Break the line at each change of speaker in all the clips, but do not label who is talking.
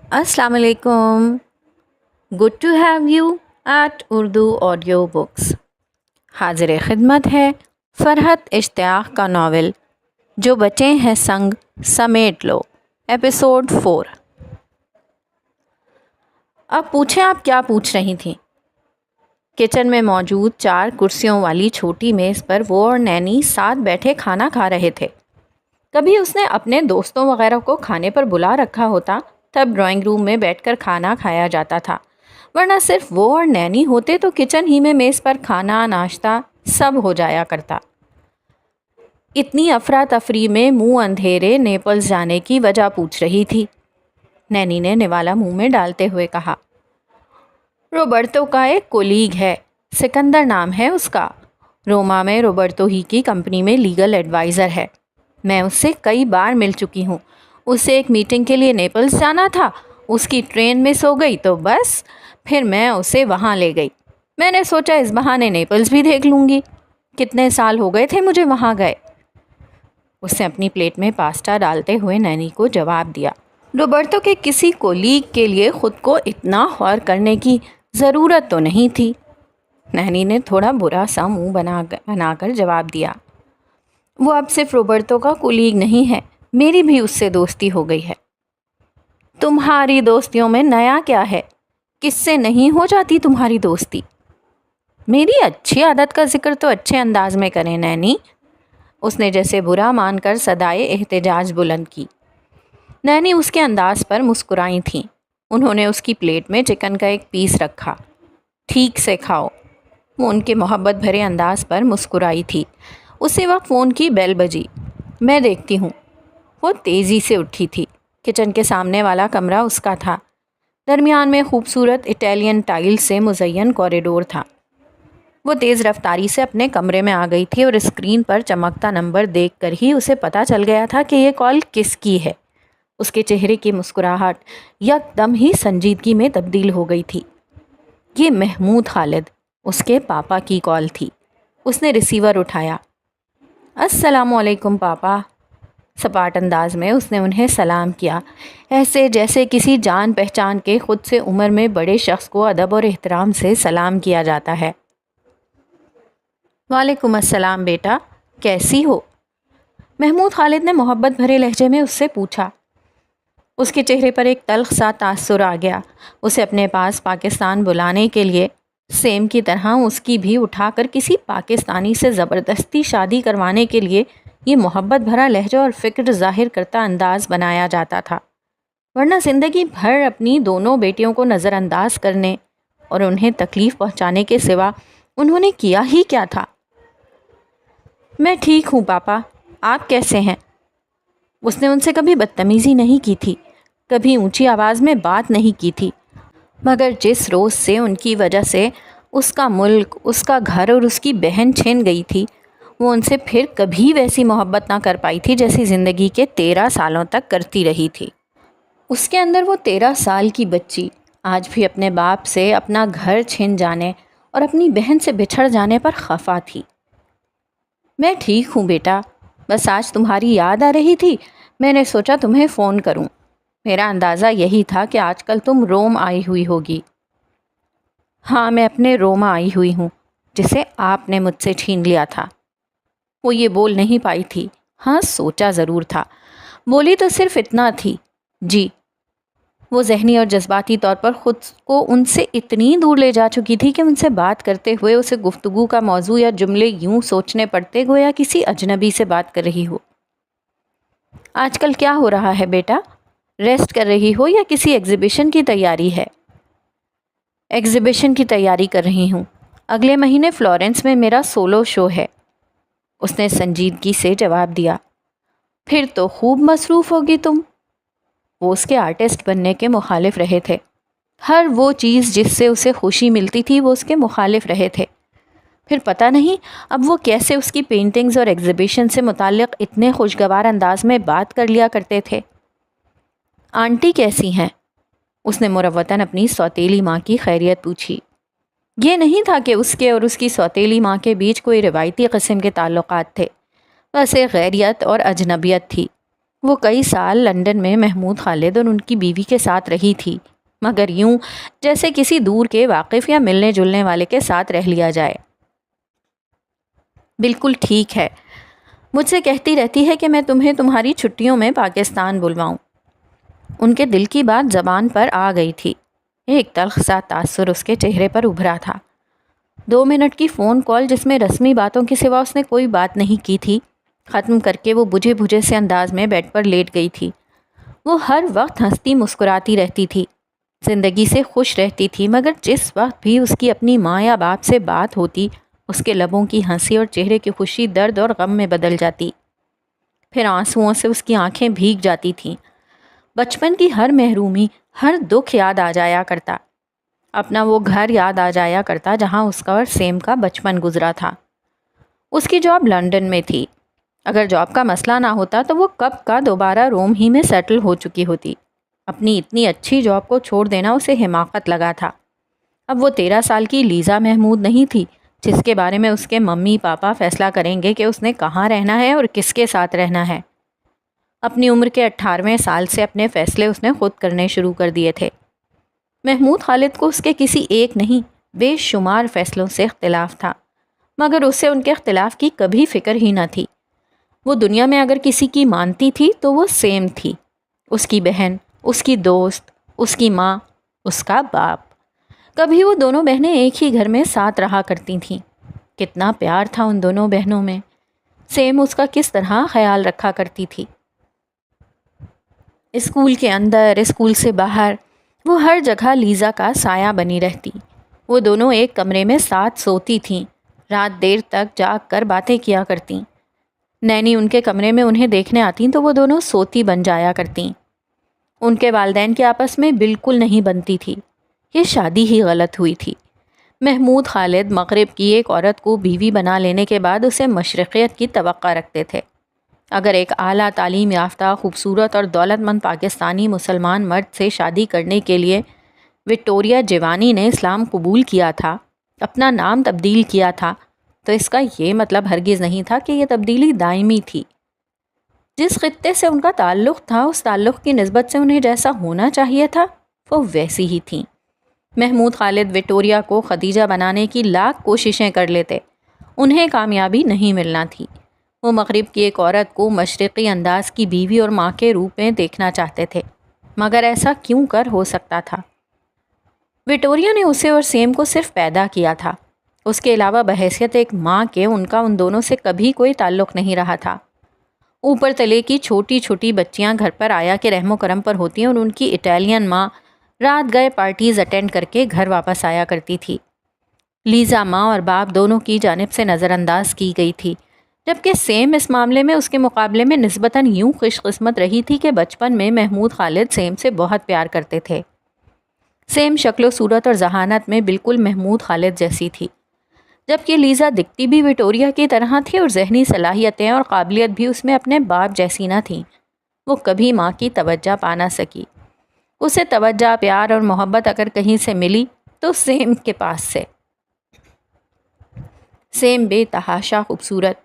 السلام علیکم. Good to have you at Urdu audio books. حاضر خدمت ہے فرحت اشتیاق کا ناول جو بچے ہیں سنگ سمیٹ لو، ایپیسوڈ 4. اب پوچھیں آپ کیا پوچھ رہی تھیں؟ کچن میں موجود 4 کرسیوں والی چھوٹی میز پر وہ اور نینی ساتھ بیٹھے کھانا کھا رہے تھے. کبھی اس نے اپنے دوستوں وغیرہ کو کھانے پر بلا رکھا ہوتا تب ڈرائنگ روم میں بیٹھ کر کھانا کھایا جاتا تھا، ورنہ صرف وہ اور نینی ہوتے تو کچن ہی میں میز پر کھانا ناشتہ سب ہو جایا کرتا. اتنی افراتفری میں منہ اندھیرے نیپلز جانے کی وجہ پوچھ رہی تھی. نینی نے نوالا منہ میں ڈالتے ہوئے کہا، روبرتو کا ایک کولیگ ہے، سکندر نام ہے اس کا. روما میں روبرتو ہی کی کمپنی میں لیگل ایڈوائزر ہے. میں اس سے کئی بار مل چکی ہوں. اسے ایک میٹنگ کے لیے نیپلز جانا تھا، اس کی ٹرین مس ہو گئی تو بس پھر میں اسے وہاں لے گئی. میں نے سوچا اس بہانے نیپلز بھی دیکھ لوں گی. کتنے سال ہو گئے تھے مجھے وہاں گئے. اس نے اپنی پلیٹ میں پاستا ڈالتے ہوئے نینی کو جواب دیا. روبرتو کے کسی کولیگ کے لیے خود کو اتنا غور کرنے کی ضرورت تو نہیں تھی. نینی نے تھوڑا برا سا منہ بنا کر جواب دیا، وہ اب صرف روبرتو کا کولیگ نہیں ہے، میری بھی اس سے دوستی ہو گئی ہے. تمہاری دوستیوں میں نیا کیا ہے؟ کس سے نہیں ہو جاتی تمہاری دوستی؟ میری اچھی عادت کا ذکر تو اچھے انداز میں کریں نینی. اس نے جیسے برا مان کر صدائے احتجاج بلند کی. نینی اس کے انداز پر مسکرائی تھیں. انہوں نے اس کی پلیٹ میں چکن کا ایک پیس رکھا. ٹھیک سے کھاؤ. وہ ان کے محبت بھرے انداز پر مسکرائی تھی. اسی وقت فون کی بیل بجی. میں دیکھتی ہوں. وہ تیزی سے اٹھی تھی. کچن کے سامنے والا کمرہ اس کا تھا. درمیان میں خوبصورت اٹیلین ٹائل سے مزین کوریڈور تھا. وہ تیز رفتاری سے اپنے کمرے میں آ گئی تھی اور اسکرین پر چمکتا نمبر دیکھ کر ہی اسے پتہ چل گیا تھا کہ یہ کال کس کی ہے. اس کے چہرے کی مسکراہٹ یک دم ہی سنجیدگی میں تبدیل ہو گئی تھی. یہ محمود خالد، اس کے پاپا کی کال تھی. اس نے ریسیور اٹھایا. السلام علیکم پاپا. سپاٹ انداز میں اس نے انہیں سلام کیا، ایسے جیسے کسی جان پہچان کے خود سے عمر میں بڑے شخص کو ادب اور احترام سے سلام کیا جاتا ہے. وعلیکم السلام بیٹا، کیسی ہو؟ محمود خالد نے محبت بھرے لہجے میں اس سے پوچھا. اس کے چہرے پر ایک تلخ سا تاثر آ گیا. اسے اپنے پاس پاکستان بلانے کے لیے سیم کی طرح اس کی بھی اٹھا کر کسی پاکستانی سے زبردستی شادی کروانے کے لیے یہ محبت بھرا لہجہ اور فکر ظاہر کرتا انداز بنایا جاتا تھا، ورنہ زندگی بھر اپنی دونوں بیٹیوں کو نظر انداز کرنے اور انہیں تکلیف پہنچانے کے سوا انہوں نے کیا ہی کیا تھا. میں ٹھیک ہوں پاپا، آپ کیسے ہیں؟ اس نے ان سے کبھی بدتمیزی نہیں کی تھی، کبھی اونچی آواز میں بات نہیں کی تھی، مگر جس روز سے ان کی وجہ سے اس کا ملک، اس کا گھر اور اس کی بہن چھن گئی تھی، وہ ان سے پھر کبھی ویسی محبت نہ کر پائی تھی جیسی زندگی کے 13 سالوں تک کرتی رہی تھی. اس کے اندر وہ 13 سال کی بچی آج بھی اپنے باپ سے اپنا گھر چھن جانے اور اپنی بہن سے بچھڑ جانے پر خفا تھی. میں ٹھیک ہوں بیٹا، بس آج تمہاری یاد آ رہی تھی، میں نے سوچا تمہیں فون کروں. میرا اندازہ یہی تھا کہ آج کل تم روم آئی ہوئی ہوگی. ہاں، میں اپنے روما آئی ہوئی ہوں جسے آپ نے مجھ سے چھین لیا تھا. وہ یہ بول نہیں پائی تھی. ہاں، سوچا ضرور تھا. بولی تو صرف اتنا تھی، جی. وہ ذہنی اور جذباتی طور پر خود کو ان سے اتنی دور لے جا چکی تھی کہ ان سے بات کرتے ہوئے اسے گفتگو کا موضوع یا جملے یوں سوچنے پڑتے گویا کسی اجنبی سے بات کر رہی ہو. آج کل کیا ہو رہا ہے بیٹا؟ ریسٹ کر رہی ہو یا کسی ایگزیبیشن کی تیاری ہے؟ ایگزیبیشن کی تیاری کر رہی ہوں. اگلے مہینے فلورنس میں میرا سولو شو ہے. اس نے سنجیدگی سے جواب دیا. پھر تو خوب مصروف ہوگی تم. وہ اس کے آرٹسٹ بننے کے مخالف رہے تھے. ہر وہ چیز جس سے اسے خوشی ملتی تھی وہ اس کے مخالف رہے تھے. پھر پتہ نہیں اب وہ کیسے اس کی پینٹنگز اور ایگزیبیشن سے متعلق اتنے خوشگوار انداز میں بات کر لیا کرتے تھے. آنٹی کیسی ہیں؟ اس نے مروتاً اپنی سوتیلی ماں کی خیریت پوچھی. یہ نہیں تھا کہ اس کے اور اس کی سوتیلی ماں کے بیچ کوئی روایتی قسم کے تعلقات تھے، بس ایک غیریت اور اجنبیت تھی. وہ کئی سال لندن میں محمود خالد اور ان کی بیوی کے ساتھ رہی تھی، مگر یوں جیسے کسی دور کے واقف یا ملنے جلنے والے کے ساتھ رہ لیا جائے۔ بالکل ٹھیک ہے، مجھ سے کہتی رہتی ہے کہ میں تمہیں تمہاری چھٹیوں میں پاکستان بلواؤں۔ ان کے دل کی بات زبان پر آ گئی تھی۔ ایک تلخ سا تاثر اس کے چہرے پر ابھرا تھا۔ 2 منٹ کی فون کال جس میں رسمی باتوں کے سوا اس نے کوئی بات نہیں کی تھی، ختم کر کے وہ بجھے بجھے سے انداز میں بیڈ پر لیٹ گئی تھی۔ وہ ہر وقت ہنستی مسکراتی رہتی تھی، زندگی سے خوش رہتی تھی، مگر جس وقت بھی اس کی اپنی ماں یا باپ سے بات ہوتی، اس کے لبوں کی ہنسی اور چہرے کی خوشی درد اور غم میں بدل جاتی۔ پھر آنسوؤں سے اس کی آنکھیں بھیگ جاتی تھیں۔ بچپن کی ہر محرومی، ہر دکھ یاد آ جایا کرتا، اپنا وہ گھر یاد آ جایا کرتا جہاں اس کا اور سیم کا بچپن گزرا تھا۔ اس کی جاب لندن میں تھی، اگر جاب کا مسئلہ نہ ہوتا تو وہ کب کا دوبارہ روم ہی میں سیٹل ہو چکی ہوتی۔ اپنی اتنی اچھی جاب کو چھوڑ دینا اسے حماقت لگا تھا۔ اب وہ 13 سال کی لیزا محمود نہیں تھی جس کے بارے میں اس کے ممی پاپا فیصلہ کریں گے کہ اس نے کہاں رہنا ہے اور کس کے ساتھ رہنا ہے۔ اپنی عمر کے 18ویں سال سے اپنے فیصلے اس نے خود کرنے شروع کر دیے تھے۔ محمود خالد کو اس کے کسی ایک نہیں بے شمار فیصلوں سے اختلاف تھا، مگر اسے ان کے اختلاف کی کبھی فکر ہی نہ تھی۔ وہ دنیا میں اگر کسی کی مانتی تھی تو وہ سیم تھی، اس کی بہن، اس کی دوست، اس کی ماں، اس کا باپ۔ کبھی وہ دونوں بہنیں ایک ہی گھر میں ساتھ رہا کرتی تھیں۔ کتنا پیار تھا ان دونوں بہنوں میں۔ سیم اس کا کس طرح خیال رکھا کرتی تھی۔ اسکول کے اندر، اسکول سے باہر، وہ ہر جگہ لیزا کا سایہ بنی رہتی۔ وہ دونوں ایک کمرے میں ساتھ سوتی تھیں، رات دیر تک جاگ کر باتیں کیا کرتیں۔ نینی ان کے کمرے میں انہیں دیکھنے آتیں تو وہ دونوں سوتی بن جایا کرتیں۔ ان کے والدین کے آپس میں بالکل نہیں بنتی تھی۔ یہ شادی ہی غلط ہوئی تھی۔ محمود خالد مغرب کی ایک عورت کو بیوی بنا لینے کے بعد اسے مشرقیت کی توقع رکھتے تھے۔ اگر ایک اعلیٰ تعلیم یافتہ، خوبصورت اور دولت مند پاکستانی مسلمان مرد سے شادی کرنے کے لیے وکٹوریہ جیوانی نے اسلام قبول کیا تھا، اپنا نام تبدیل کیا تھا، تو اس کا یہ مطلب ہرگز نہیں تھا کہ یہ تبدیلی دائمی تھی۔ جس خطے سے ان کا تعلق تھا، اس تعلق کی نسبت سے انہیں جیسا ہونا چاہیے تھا وہ ویسی ہی تھیں۔ محمود خالد وکٹوریہ کو خدیجہ بنانے کی لاکھ کوششیں کر لیتے، انہیں کامیابی نہیں ملنا تھی۔ وہ مغرب کی ایک عورت کو مشرقی انداز کی بیوی اور ماں کے روپ میں دیکھنا چاہتے تھے، مگر ایسا کیوں کر ہو سکتا تھا؟ وکٹوریہ نے اسے اور سیم کو صرف پیدا کیا تھا، اس کے علاوہ بحیثیت ایک ماں کے ان کا ان دونوں سے کبھی کوئی تعلق نہیں رہا تھا۔ اوپر تلے کی چھوٹی چھوٹی بچیاں گھر پر آیا کہ رحم و کرم پر ہوتی ہیں اور ان کی اٹیلین ماں رات گئے پارٹیز اٹینڈ کر کے گھر واپس آیا کرتی تھی۔ لیزا ماں اور باپ دونوں کی جانب سے نظر انداز کی گئی تھی، جبکہ سیم اس معاملے میں اس کے مقابلے میں نسبتاً یوں خوش قسمت رہی تھی کہ بچپن میں محمود خالد سیم سے بہت پیار کرتے تھے۔ سیم شکل و صورت اور ذہانت میں بالکل محمود خالد جیسی تھی، جبکہ لیزا دکھتی بھی وکٹوریہ کی طرح تھی اور ذہنی صلاحیتیں اور قابلیت بھی اس میں اپنے باپ جیسی نہ تھیں۔ وہ کبھی ماں کی توجہ پا نہ سکی۔ اسے توجہ، پیار اور محبت اگر کہیں سے ملی تو سیم کے پاس سے۔ سیم بے تحاشا خوبصورت،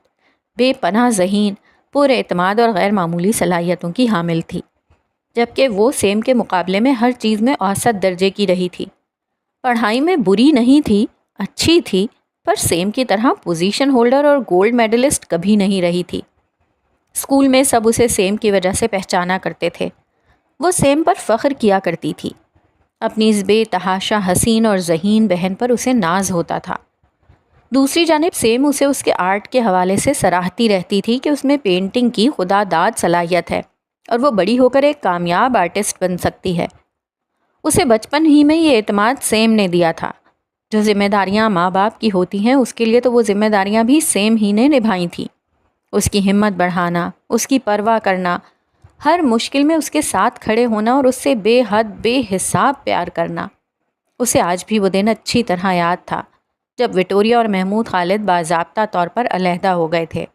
بے پناہ ذہین، پر اعتماد اور غیر معمولی صلاحیتوں کی حامل تھی، جبکہ وہ سیم کے مقابلے میں ہر چیز میں اوسط درجے کی رہی تھی۔ پڑھائی میں بری نہیں تھی، اچھی تھی، پر سیم کی طرح پوزیشن ہولڈر اور گولڈ میڈلسٹ کبھی نہیں رہی تھی۔ اسکول میں سب اسے سیم کی وجہ سے پہچانا کرتے تھے۔ وہ سیم پر فخر کیا کرتی تھی۔ اپنی اس بے تحاشا حسین اور ذہین بہن پر اسے ناز ہوتا تھا۔ دوسری جانب سیم اسے اس کے آرٹ کے حوالے سے سراہتی رہتی تھی کہ اس میں پینٹنگ کی خدا داد صلاحیت ہے اور وہ بڑی ہو کر ایک کامیاب آرٹسٹ بن سکتی ہے۔ اسے بچپن ہی میں یہ اعتماد سیم نے دیا تھا۔ جو ذمہ داریاں ماں باپ کی ہوتی ہیں اس کے لیے تو وہ ذمہ داریاں بھی سیم ہی نے نبھائی تھیں۔ اس کی ہمت بڑھانا، اس کی پرواہ کرنا، ہر مشکل میں اس کے ساتھ کھڑے ہونا اور اس سے بے حد بے حساب پیار کرنا۔ اسے آج بھی وہ دن اچھی طرح یاد تھا جب وکٹوریہ اور محمود خالد باضابطہ طور پر علیحدہ ہو گئے تھے۔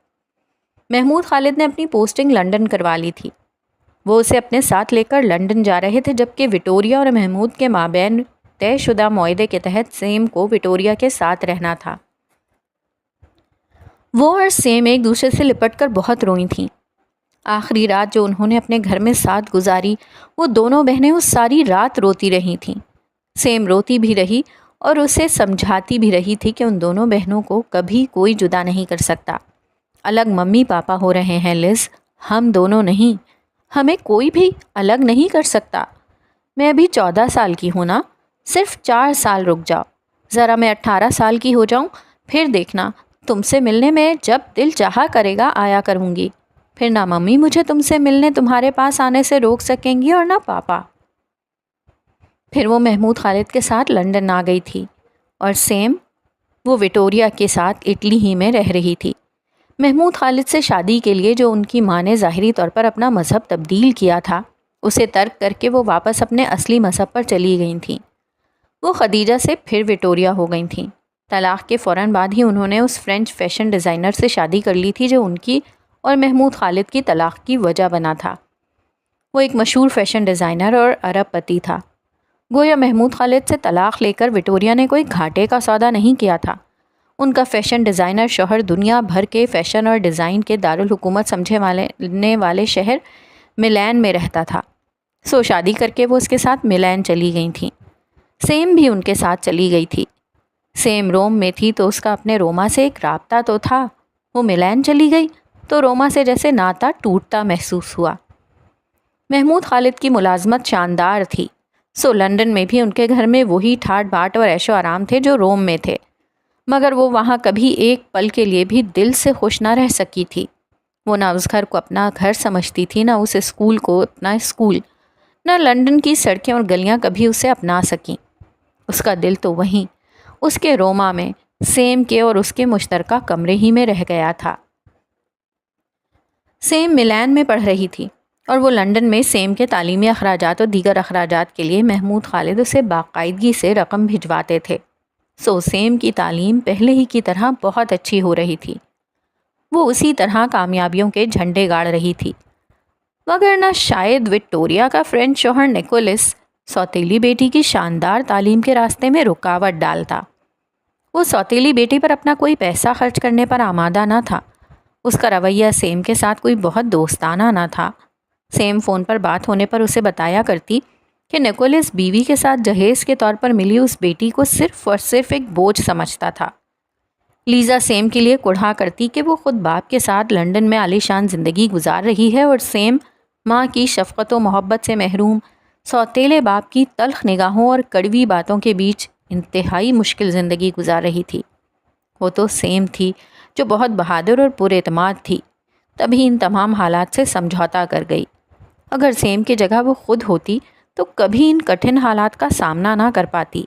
محمود خالد نے اپنی پوسٹنگ لندن کروا لی تھی۔ وہ اسے اپنے ساتھ لے کر لندن جا رہے تھے، جبکہ وکٹوریہ اور محمود کے مابین طے شدہ معاہدے کے تحت سیم کو وکٹوریہ کے ساتھ رہنا تھا۔ وہ اور سیم ایک دوسرے سے لپٹ کر بہت روئی تھیں۔ آخری رات جو انہوں نے اپنے گھر میں ساتھ گزاری، وہ دونوں بہنیں اس ساری رات روتی رہی تھیں۔ سیم روتی بھی رہی اور اسے سمجھاتی بھی رہی تھی کہ ان دونوں بہنوں کو کبھی کوئی جدا نہیں کر سکتا۔ الگ ممی پاپا ہو رہے ہیں لز، ہم دونوں نہیں، ہمیں کوئی بھی الگ نہیں کر سکتا۔ میں ابھی 14 سال کی ہوں نا، صرف 4 سال رک جاؤ، ذرا میں 18 سال کی ہو جاؤں، پھر دیکھنا تم سے ملنے میں جب دل چاہا کرے گا آیا کروں گی، پھر نہ ممی مجھے تم سے ملنے تمہارے پاس آنے سے روک سکیں گی اور نہ پاپا۔ پھر وہ محمود خالد کے ساتھ لندن آ گئی تھی اور سیم وہ وکٹوریا کے ساتھ اٹلی ہی میں رہ رہی تھی۔ محمود خالد سے شادی کے لیے جو ان کی ماں نے ظاہری طور پر اپنا مذہب تبدیل کیا تھا، اسے ترک کر کے وہ واپس اپنے اصلی مذہب پر چلی گئی تھیں۔ وہ خدیجہ سے پھر وکٹوریا ہو گئی تھیں۔ طلاق کے فوراً بعد ہی انہوں نے اس فرینچ فیشن ڈیزائنر سے شادی کر لی تھی جو ان کی اور محمود خالد کی طلاق کی وجہ بنا تھا۔ وہ ایک مشہور فیشن ڈیزائنر اور ارب پتی تھا۔ گویا محمود خالد سے طلاق لے کر وکٹوریا نے کوئی گھاٹے کا سودا نہیں کیا تھا۔ ان کا فیشن ڈیزائنر شوہر دنیا بھر کے فیشن اور ڈیزائن کے دارالحکومت سمجھنے والے شہر ملان میں رہتا تھا، سو شادی کر کے وہ اس کے ساتھ ملان چلی گئی تھیں۔ سیم بھی ان کے ساتھ چلی گئی تھی۔ سیم روم میں تھی تو اس کا اپنے روما سے ایک رابطہ تو تھا، وہ ملان چلی گئی تو روما سے جیسے ناتا ٹوٹتا محسوس ہوا۔ محمود خالد کی ملازمت شاندار تھی، سو لندن میں بھی ان کے گھر میں وہی ٹھاٹ باٹ اور عیش و آرام تھے جو روم میں تھے، مگر وہ وہاں کبھی ایک پل کے لیے بھی دل سے خوش نہ رہ سکی تھی۔ وہ نہ اس گھر کو اپنا گھر سمجھتی تھی، نہ اس اسکول کو اپنا اسکول، نہ لندن کی سڑکیں اور گلیاں کبھی اسے اپنا سکیں۔ اس کا دل تو وہیں اس کے روما میں سیم کے اور اس کے مشترکہ کمرے ہی میں رہ گیا تھا۔ سیم ملان میں پڑھ رہی تھی اور وہ لندن میں سیم کے تعلیمی اخراجات اور دیگر اخراجات کے لیے محمود خالد اسے باقاعدگی سے رقم بھجواتے تھے، سو سیم کی تعلیم پہلے ہی کی طرح بہت اچھی ہو رہی تھی۔ وہ اسی طرح کامیابیوں کے جھنڈے گاڑ رہی تھی، مگر نہ شاید وکٹوریا کا فرینچ شوہر نیکولس سوتیلی بیٹی کی شاندار تعلیم کے راستے میں رکاوٹ ڈالتا۔ وہ سوتیلی بیٹی پر اپنا کوئی پیسہ خرچ کرنے پر آمادہ نہ تھا۔ اس کا رویہ سیم کے ساتھ کوئی بہت دوستانہ نہ تھا۔ سیم فون پر بات ہونے پر اسے بتایا کرتی کہ نیکولس بیوی کے ساتھ جہیز کے طور پر ملی اس بیٹی کو صرف اور صرف ایک بوجھ سمجھتا تھا۔ لیزا سیم کے لیے کڑھا کرتی کہ وہ خود باپ کے ساتھ لندن میں عالیشان زندگی گزار رہی ہے اور سیم ماں کی شفقت و محبت سے محروم سوتیلے باپ کی تلخ نگاہوں اور کڑوی باتوں کے بیچ انتہائی مشکل زندگی گزار رہی تھی۔ وہ تو سیم تھی جو بہت بہادر اور پر اعتماد تھی، تبھی ان تمام حالات سے سمجھوتا کر گئی۔ اگر سیم کی جگہ وہ خود ہوتی تو کبھی ان کٹھن حالات کا سامنا نہ کر پاتی۔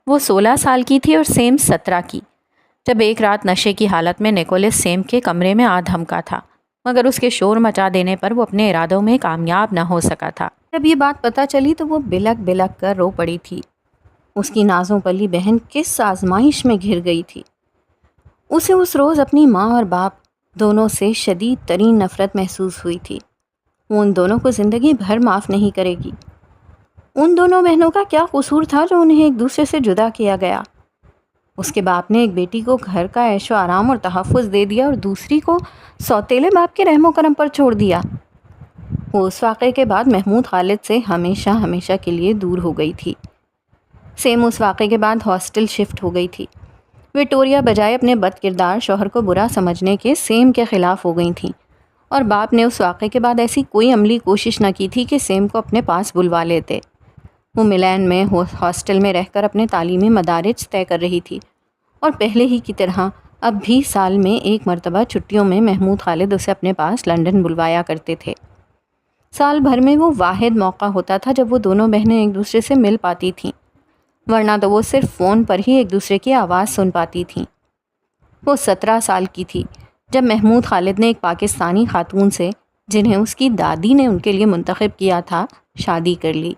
وہ 16 سال کی تھی اور سیم 17 کی، جب ایک رات نشے کی حالت میں نیکولس سیم کے کمرے میں آ دھمکا تھا، مگر اس کے شور مچا دینے پر وہ اپنے ارادوں میں کامیاب نہ ہو سکا تھا۔ جب یہ بات پتہ چلی تو وہ بلک بلک کر رو پڑی تھی۔ اس کی نازوں پلی بہن کس آزمائش میں گھر گئی تھی۔ اسے اس روز اپنی ماں اور باپ دونوں سے شدید ترین نفرت محسوس ہوئی تھی۔ وہ ان دونوں کو زندگی بھر معاف نہیں کرے گی۔ ان دونوں بہنوں کا کیا قصور تھا جو انہیں ایک دوسرے سے جدا کیا گیا؟ اس کے باپ نے ایک بیٹی کو گھر کا عیش و آرام اور تحفظ دے دیا اور دوسری کو سوتیلے باپ کے رحم و کرم پر چھوڑ دیا۔ وہ اس واقعے کے بعد محمود خالد سے ہمیشہ ہمیشہ کے لیے دور ہو گئی تھی۔ سیم اس واقعے کے بعد ہاسٹل شفٹ ہو گئی تھی۔ وکٹوریا بجائے اپنے بد کردار شوہر کو برا سمجھنے کے سیم کے خلاف ہو گئی تھیں، اور باپ نے اس واقعے کے بعد ایسی کوئی عملی کوشش نہ کی تھی کہ سیم کو اپنے پاس بلوا لیتے۔ وہ ملان میں ہاسٹل میں رہ کر اپنے تعلیمی مدارج طے کر رہی تھی، اور پہلے ہی کی طرح اب بھی سال میں ایک مرتبہ چھٹیوں میں محمود خالد اسے اپنے پاس لندن بلوایا کرتے تھے۔ سال بھر میں وہ واحد موقع ہوتا تھا جب وہ دونوں بہنیں ایک دوسرے سے مل پاتی تھیں، ورنہ تو وہ صرف فون پر ہی ایک دوسرے کی آواز سن پاتی تھیں۔ وہ 17 سال کی تھی جب محمود خالد نے ایک پاکستانی خاتون سے، جنہیں اس کی دادی نے ان کے لیے منتخب کیا تھا، شادی کر لی۔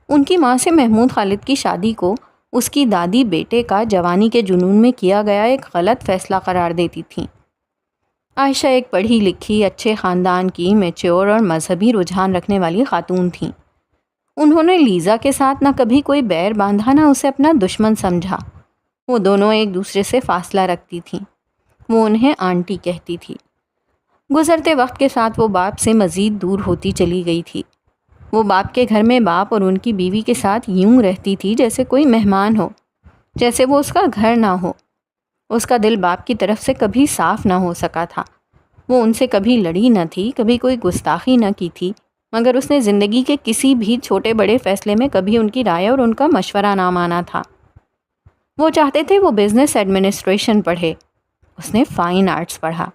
ان کی ماں سے محمود خالد کی شادی کو اس کی دادی بیٹے کا جوانی کے جنون میں کیا گیا ایک غلط فیصلہ قرار دیتی تھیں۔ عائشہ ایک پڑھی لکھی، اچھے خاندان کی، میچور اور مذہبی رجحان رکھنے والی خاتون تھیں۔ انہوں نے لیزا کے ساتھ نہ کبھی کوئی بیر باندھا، نہ اسے اپنا دشمن سمجھا۔ وہ دونوں ایک دوسرے سے فاصلہ رکھتی تھیں۔ وہ انہیں آنٹی کہتی تھی۔ گزرتے وقت کے ساتھ وہ باپ سے مزید دور ہوتی چلی گئی تھی۔ وہ باپ کے گھر میں باپ اور ان کی بیوی کے ساتھ یوں رہتی تھی جیسے کوئی مہمان ہو، جیسے وہ اس کا گھر نہ ہو۔ اس کا دل باپ کی طرف سے کبھی صاف نہ ہو سکا تھا۔ وہ ان سے کبھی لڑی نہ تھی، کبھی کوئی گستاخی نہ کی تھی، مگر اس نے زندگی کے کسی بھی چھوٹے بڑے فیصلے میں کبھی ان کی رائے اور ان کا مشورہ نہ مانا تھا۔ وہ چاہتے تھے وہ بزنس ایڈمنسٹریشن پڑھے، اس نے فائن آرٹس پڑھا۔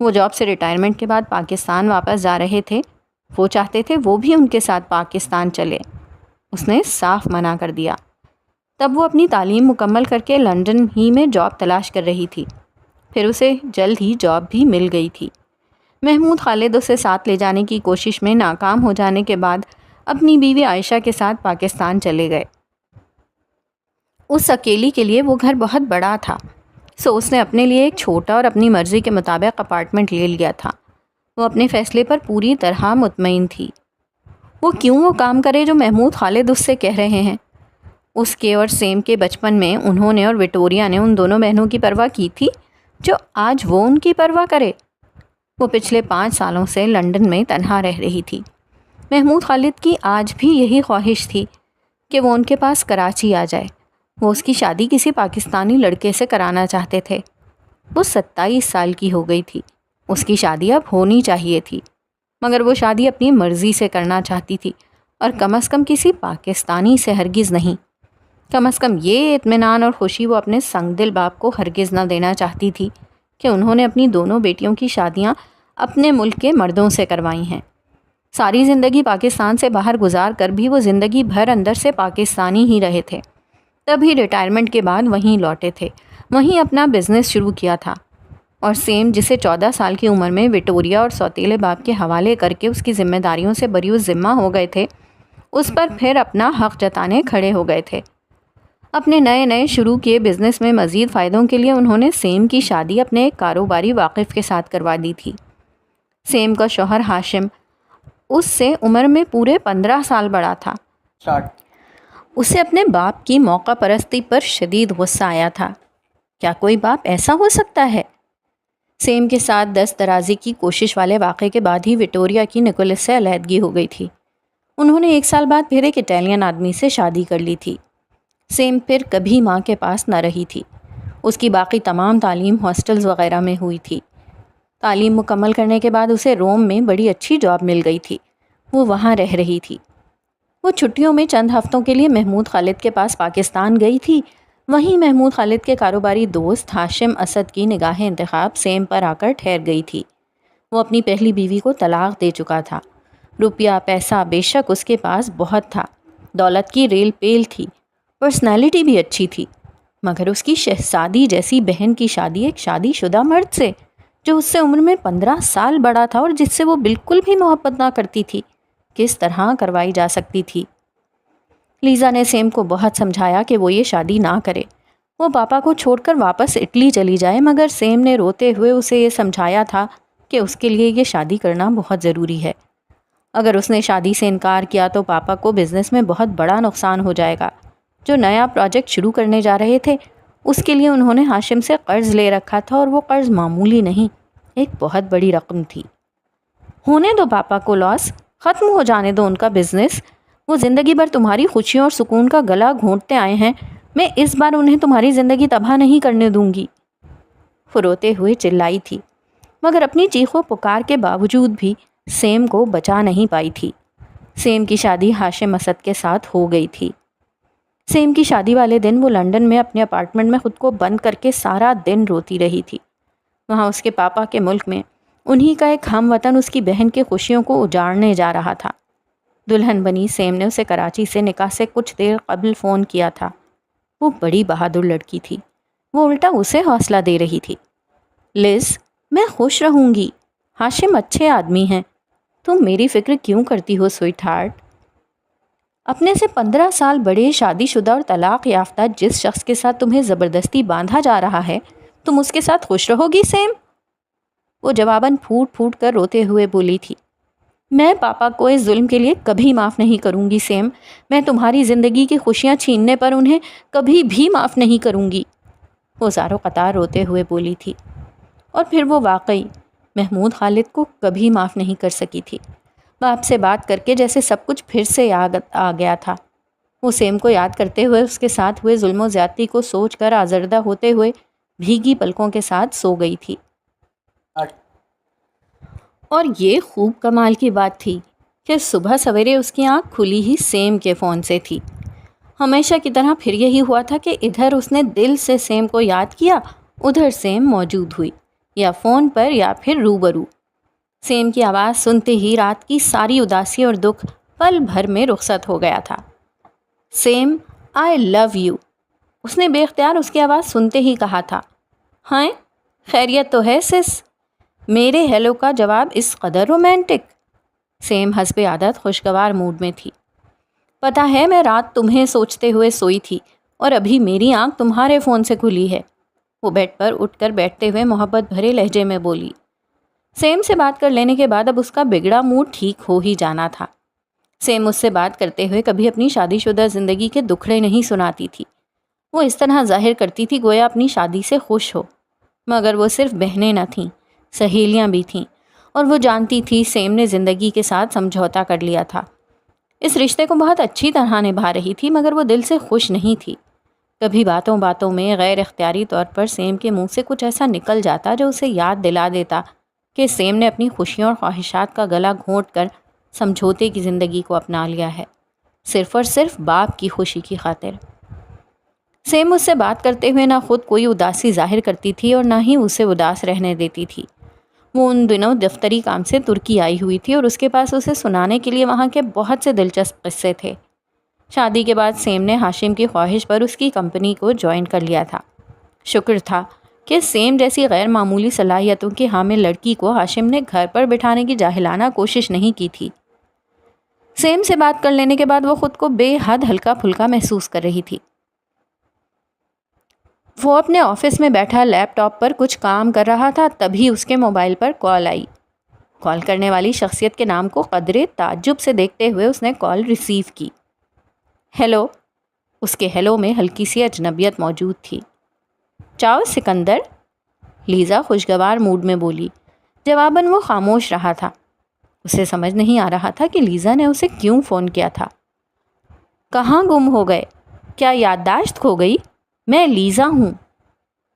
وہ جاب سے ریٹائرمنٹ کے بعد پاکستان واپس جا رہے تھے، وہ چاہتے تھے وہ بھی ان کے ساتھ پاکستان چلے، اس نے صاف منع کر دیا۔ تب وہ اپنی تعلیم مکمل کر کے لندن ہی میں جاب تلاش کر رہی تھی، پھر اسے جلد ہی جاب بھی مل گئی تھی۔ محمود خالد اسے ساتھ لے جانے کی کوشش میں ناکام ہو جانے کے بعد اپنی بیوی عائشہ کے ساتھ پاکستان چلے گئے۔ اس اکیلی کے لیے وہ گھر بہت بڑا تھا، سو اس نے اپنے لیے ایک چھوٹا اور اپنی مرضی کے مطابق اپارٹمنٹ لے لیا تھا۔ وہ اپنے فیصلے پر پوری طرح مطمئن تھی۔ وہ کیوں وہ کام کرے جو محمود خالد اس سے کہہ رہے ہیں؟ اس کے اور سیم کے بچپن میں انہوں نے اور وکٹوریہ نے ان دونوں بہنوں کی پرواہ کی تھی جو آج وہ ان کی پرواہ کرے۔ وہ پچھلے 5 سالوں سے لندن میں تنہا رہ رہی تھی۔ محمود خالد کی آج بھی یہی خواہش تھی کہ وہ ان کے پاس کراچی آ جائے۔ وہ اس کی شادی کسی پاکستانی لڑکے سے کرانا چاہتے تھے۔ وہ 27 سال کی ہو گئی تھی، اس کی شادی اب ہونی چاہیے تھی، مگر وہ شادی اپنی مرضی سے کرنا چاہتی تھی، اور کم از کم کسی پاکستانی سے ہرگز نہیں۔ کم از کم یہ اطمینان اور خوشی وہ اپنے سنگ دل باپ کو ہرگز نہ دینا چاہتی تھی کہ انہوں نے اپنی دونوں بیٹیوں کی شادیاں اپنے ملک کے مردوں سے کروائی ہیں۔ ساری زندگی پاکستان سے باہر گزار کر بھی وہ زندگی بھر اندر سے پاکستانی ہی رہے تھے۔ تبھی ریٹائرمنٹ کے بعد وہیں لوٹے تھے، وہیں اپنا بزنس شروع کیا تھا، اور سیم جسے 14 سال کی عمر میں وکٹوریہ اور سوتیلے باپ کے حوالے کر کے اس کی ذمہ داریوں سے بری ذمہ ہو گئے تھے، اس پر پھر اپنا حق جتانے کھڑے ہو گئے تھے۔ اپنے نئے شروع کیے بزنس میں مزید فائدوں کے لیے انہوں نے سیم کی شادی اپنے ایک کاروباری واقف کے ساتھ کروا دی تھی۔ سیم کا شوہر ہاشم اس سے عمر میں پورے 15 سال بڑا تھا۔ اسے اپنے باپ کی موقع پرستی پر شدید غصہ آیا تھا۔ کیا کوئی باپ ایسا ہو سکتا ہے؟ سیم کے ساتھ دست درازی کی کوشش والے واقعے کے بعد ہی وکٹوریہ کی نکولس سے علیحدگی ہو گئی تھی۔ انہوں نے 1 سال بعد پھر ایک اٹالین آدمی سے شادی کر لی تھی۔ سیم پھر کبھی ماں کے پاس نہ رہی تھی۔ اس کی باقی تمام تعلیم ہاسٹلز وغیرہ میں ہوئی تھی۔ تعلیم مکمل کرنے کے بعد اسے روم میں بڑی اچھی جاب مل گئی تھی، وہ وہاں رہ رہی تھی۔ وہ چھٹیوں میں چند ہفتوں کے لیے محمود خالد کے پاس پاکستان گئی تھی۔ وہیں محمود خالد کے کاروباری دوست ہاشم اسد کی نگاہ انتخاب سیم پر آ کر ٹھہر گئی تھی۔ وہ اپنی پہلی بیوی کو طلاق دے چکا تھا۔ روپیہ پیسہ بے شک اس کے پاس بہت تھا، دولت کی ریل پیل تھی، پرسنالٹی بھی اچھی تھی، مگر اس کی شہزادی جیسی بہن کی شادی ایک شادی شدہ مرد سے جو اس سے عمر میں 15 سال بڑا تھا اور جس سے وہ بالکل بھی محبت نہ کرتی تھی، کس طرح کروائی جا سکتی تھی؟ لیزا نے سیم کو بہت سمجھایا کہ وہ یہ شادی نہ کرے، وہ پاپا کو چھوڑ کر واپس اٹلی چلی جائے، مگر سیم نے روتے ہوئے اسے یہ سمجھایا تھا کہ اس کے لیے یہ شادی کرنا بہت ضروری ہے۔ اگر اس نے شادی سے انکار کیا تو پاپا کو بزنس میں بہت بڑا نقصان ہو جائے گا۔ جو نیا پروجیکٹ شروع کرنے جا رہے تھے اس کے لیے انہوں نے ہاشم سے قرض لے رکھا تھا، اور وہ قرض معمولی نہیں، ایک بہت بڑی رقم تھی۔ ہونے دو پاپا کو لاس، ختم ہو جانے دو ان کا بزنس، وہ زندگی بھر تمہاری خوشیوں اور سکون کا گلا گھونٹتے آئے ہیں، میں اس بار انہیں تمہاری زندگی تباہ نہیں کرنے دوں گی۔ وہ روتے ہوئے چلائی تھی، مگر اپنی چیخوں پکار کے باوجود بھی سیم کو بچا نہیں پائی تھی۔ سیم کی شادی ہاشم اسد کے ساتھ ہو گئی تھی۔ سیم کی شادی والے دن وہ لندن میں اپنے اپارٹمنٹ میں خود کو بند کر کے سارا دن روتی رہی تھی۔ وہاں اس کے پاپا کے ملک میں انہی کا ایک ہم وطن اس کی بہن کے خوشیوں کو اجاڑنے جا رہا تھا۔ دلہن بنی سیم نے اسے کراچی سے نکاح سے کچھ دیر قبل فون کیا تھا۔ وہ بڑی بہادر لڑکی تھی، وہ الٹا اسے حوصلہ دے رہی تھی۔ لز، میں خوش رہوں گی، ہاشم اچھے آدمی ہیں، تم میری فکر کیوں کرتی ہو سویٹ ہارٹ؟ اپنے سے 15 سال بڑے شادی شدہ اور طلاق یافتہ جس شخص کے ساتھ تمہیں زبردستی باندھا جا رہا ہے تم اس کے ساتھ خوش رہو گی سیم؟ وہ جواباً پھوٹ پھوٹ کر روتے ہوئے بولی تھی۔ میں پاپا کو اس ظلم کے لیے کبھی معاف نہیں کروں گی سیم، میں تمہاری زندگی کی خوشیاں چھیننے پر انہیں کبھی بھی معاف نہیں کروں گی، وہ زارو قطار روتے ہوئے بولی تھی۔ اور پھر وہ واقعی محمود خالد کو کبھی معاف نہیں کر سکی تھی۔ باپ سے بات کر کے جیسے سب کچھ پھر سے یاد آ گیا تھا۔ وہ سیم کو یاد کرتے ہوئے اس کے ساتھ ہوئے ظلم و زیادتی کو سوچ کر آزردہ ہوتے ہوئے بھیگی پلکوں کے ساتھ سو گئی تھی۔ اور یہ خوب کمال کی بات تھی کہ صبح سویرے اس کی آنکھ کھلی ہی سیم کے فون سے تھی۔ ہمیشہ کی طرح پھر یہی ہوا تھا کہ ادھر اس نے دل سے سیم کو یاد کیا، ادھر سیم موجود ہوئی، یا فون پر یا پھر روبرو۔ سیم کی آواز سنتے ہی رات کی ساری اداسی اور دکھ پل بھر میں رخصت ہو گیا تھا۔ سیم، آئی لو یو، اس نے بے اختیار اس کی آواز سنتے ہی کہا تھا۔ ہاں، خیریت تو ہے سس؟ میرے ہیلو کا جواب اس قدر رومانٹک؟ سیم حسب عادت خوشگوار موڈ میں تھی۔ پتہ ہے میں رات تمہیں سوچتے ہوئے سوئی تھی اور ابھی میری آنکھ تمہارے فون سے کھلی ہے، وہ بیڈ پر اٹھ کر بیٹھتے ہوئے محبت بھرے لہجے میں بولی۔ سیم سے بات کر لینے کے بعد اب اس کا بگڑا موڈ ٹھیک ہو ہی جانا تھا۔ سیم اس سے بات کرتے ہوئے کبھی اپنی شادی شدہ زندگی کے دکھڑے نہیں سناتی تھی۔ وہ اس طرح ظاہر کرتی تھی گویا اپنی شادی سے خوش ہو، مگر وہ صرف بہنیں نہ تھیں، سہیلیاں بھی تھیں، اور وہ جانتی تھی سیم نے زندگی کے ساتھ سمجھوتا کر لیا تھا۔ اس رشتے کو بہت اچھی طرح نبھا رہی تھی، مگر وہ دل سے خوش نہیں تھی۔ کبھی باتوں باتوں میں غیر اختیاری طور پر سیم کے منہ سے کچھ ایسا نکل جاتا جو اسے یاد دلا دیتا کہ سیم نے اپنی خوشیوں اور خواہشات کا گلا گھونٹ کر سمجھوتے کی زندگی کو اپنا لیا ہے، صرف اور صرف باپ کی خوشی کی خاطر۔ سیم اس سے بات کرتے ہوئے نہ خود کوئی اداسی ظاہر کرتی تھی اور نہ ہی اسے اداس رہنے دیتی تھی۔ وہ ان دنوں دفتری کام سے ترکی آئی ہوئی تھی اور اس کے پاس اسے سنانے کے لیے وہاں کے بہت سے دلچسپ قصے تھے۔ شادی کے بعد سیم نے ہاشم کی خواہش پر اس کی کمپنی کو جوائن کر لیا تھا۔ شکر تھا کہ سیم جیسی غیر معمولی صلاحیتوں کی حامل لڑکی کو ہاشم نے گھر پر بٹھانے کی جاہلانہ کوشش نہیں کی تھی۔ سیم سے بات کر لینے کے بعد وہ خود کو بے حد ہلکا پھلکا محسوس کر رہی تھی۔ وہ اپنے آفس میں بیٹھا لیپ ٹاپ پر کچھ کام کر رہا تھا، تبھی اس کے موبائل پر کال آئی۔ کال کرنے والی شخصیت کے نام کو قدرے تعجب سے دیکھتے ہوئے اس نے کال ریسیو کی۔ ہیلو، اس کے ہیلو میں ہلکی سی اجنبیت موجود تھی۔ چاؤ سکندر، لیزا خوشگوار موڈ میں بولی۔ جواباً وہ خاموش رہا تھا۔ اسے سمجھ نہیں آ رہا تھا کہ لیزا نے اسے کیوں فون کیا تھا۔ کہاں گم ہو گئے؟ کیا یادداشت کھو گئی؟ میں لیزا ہوں،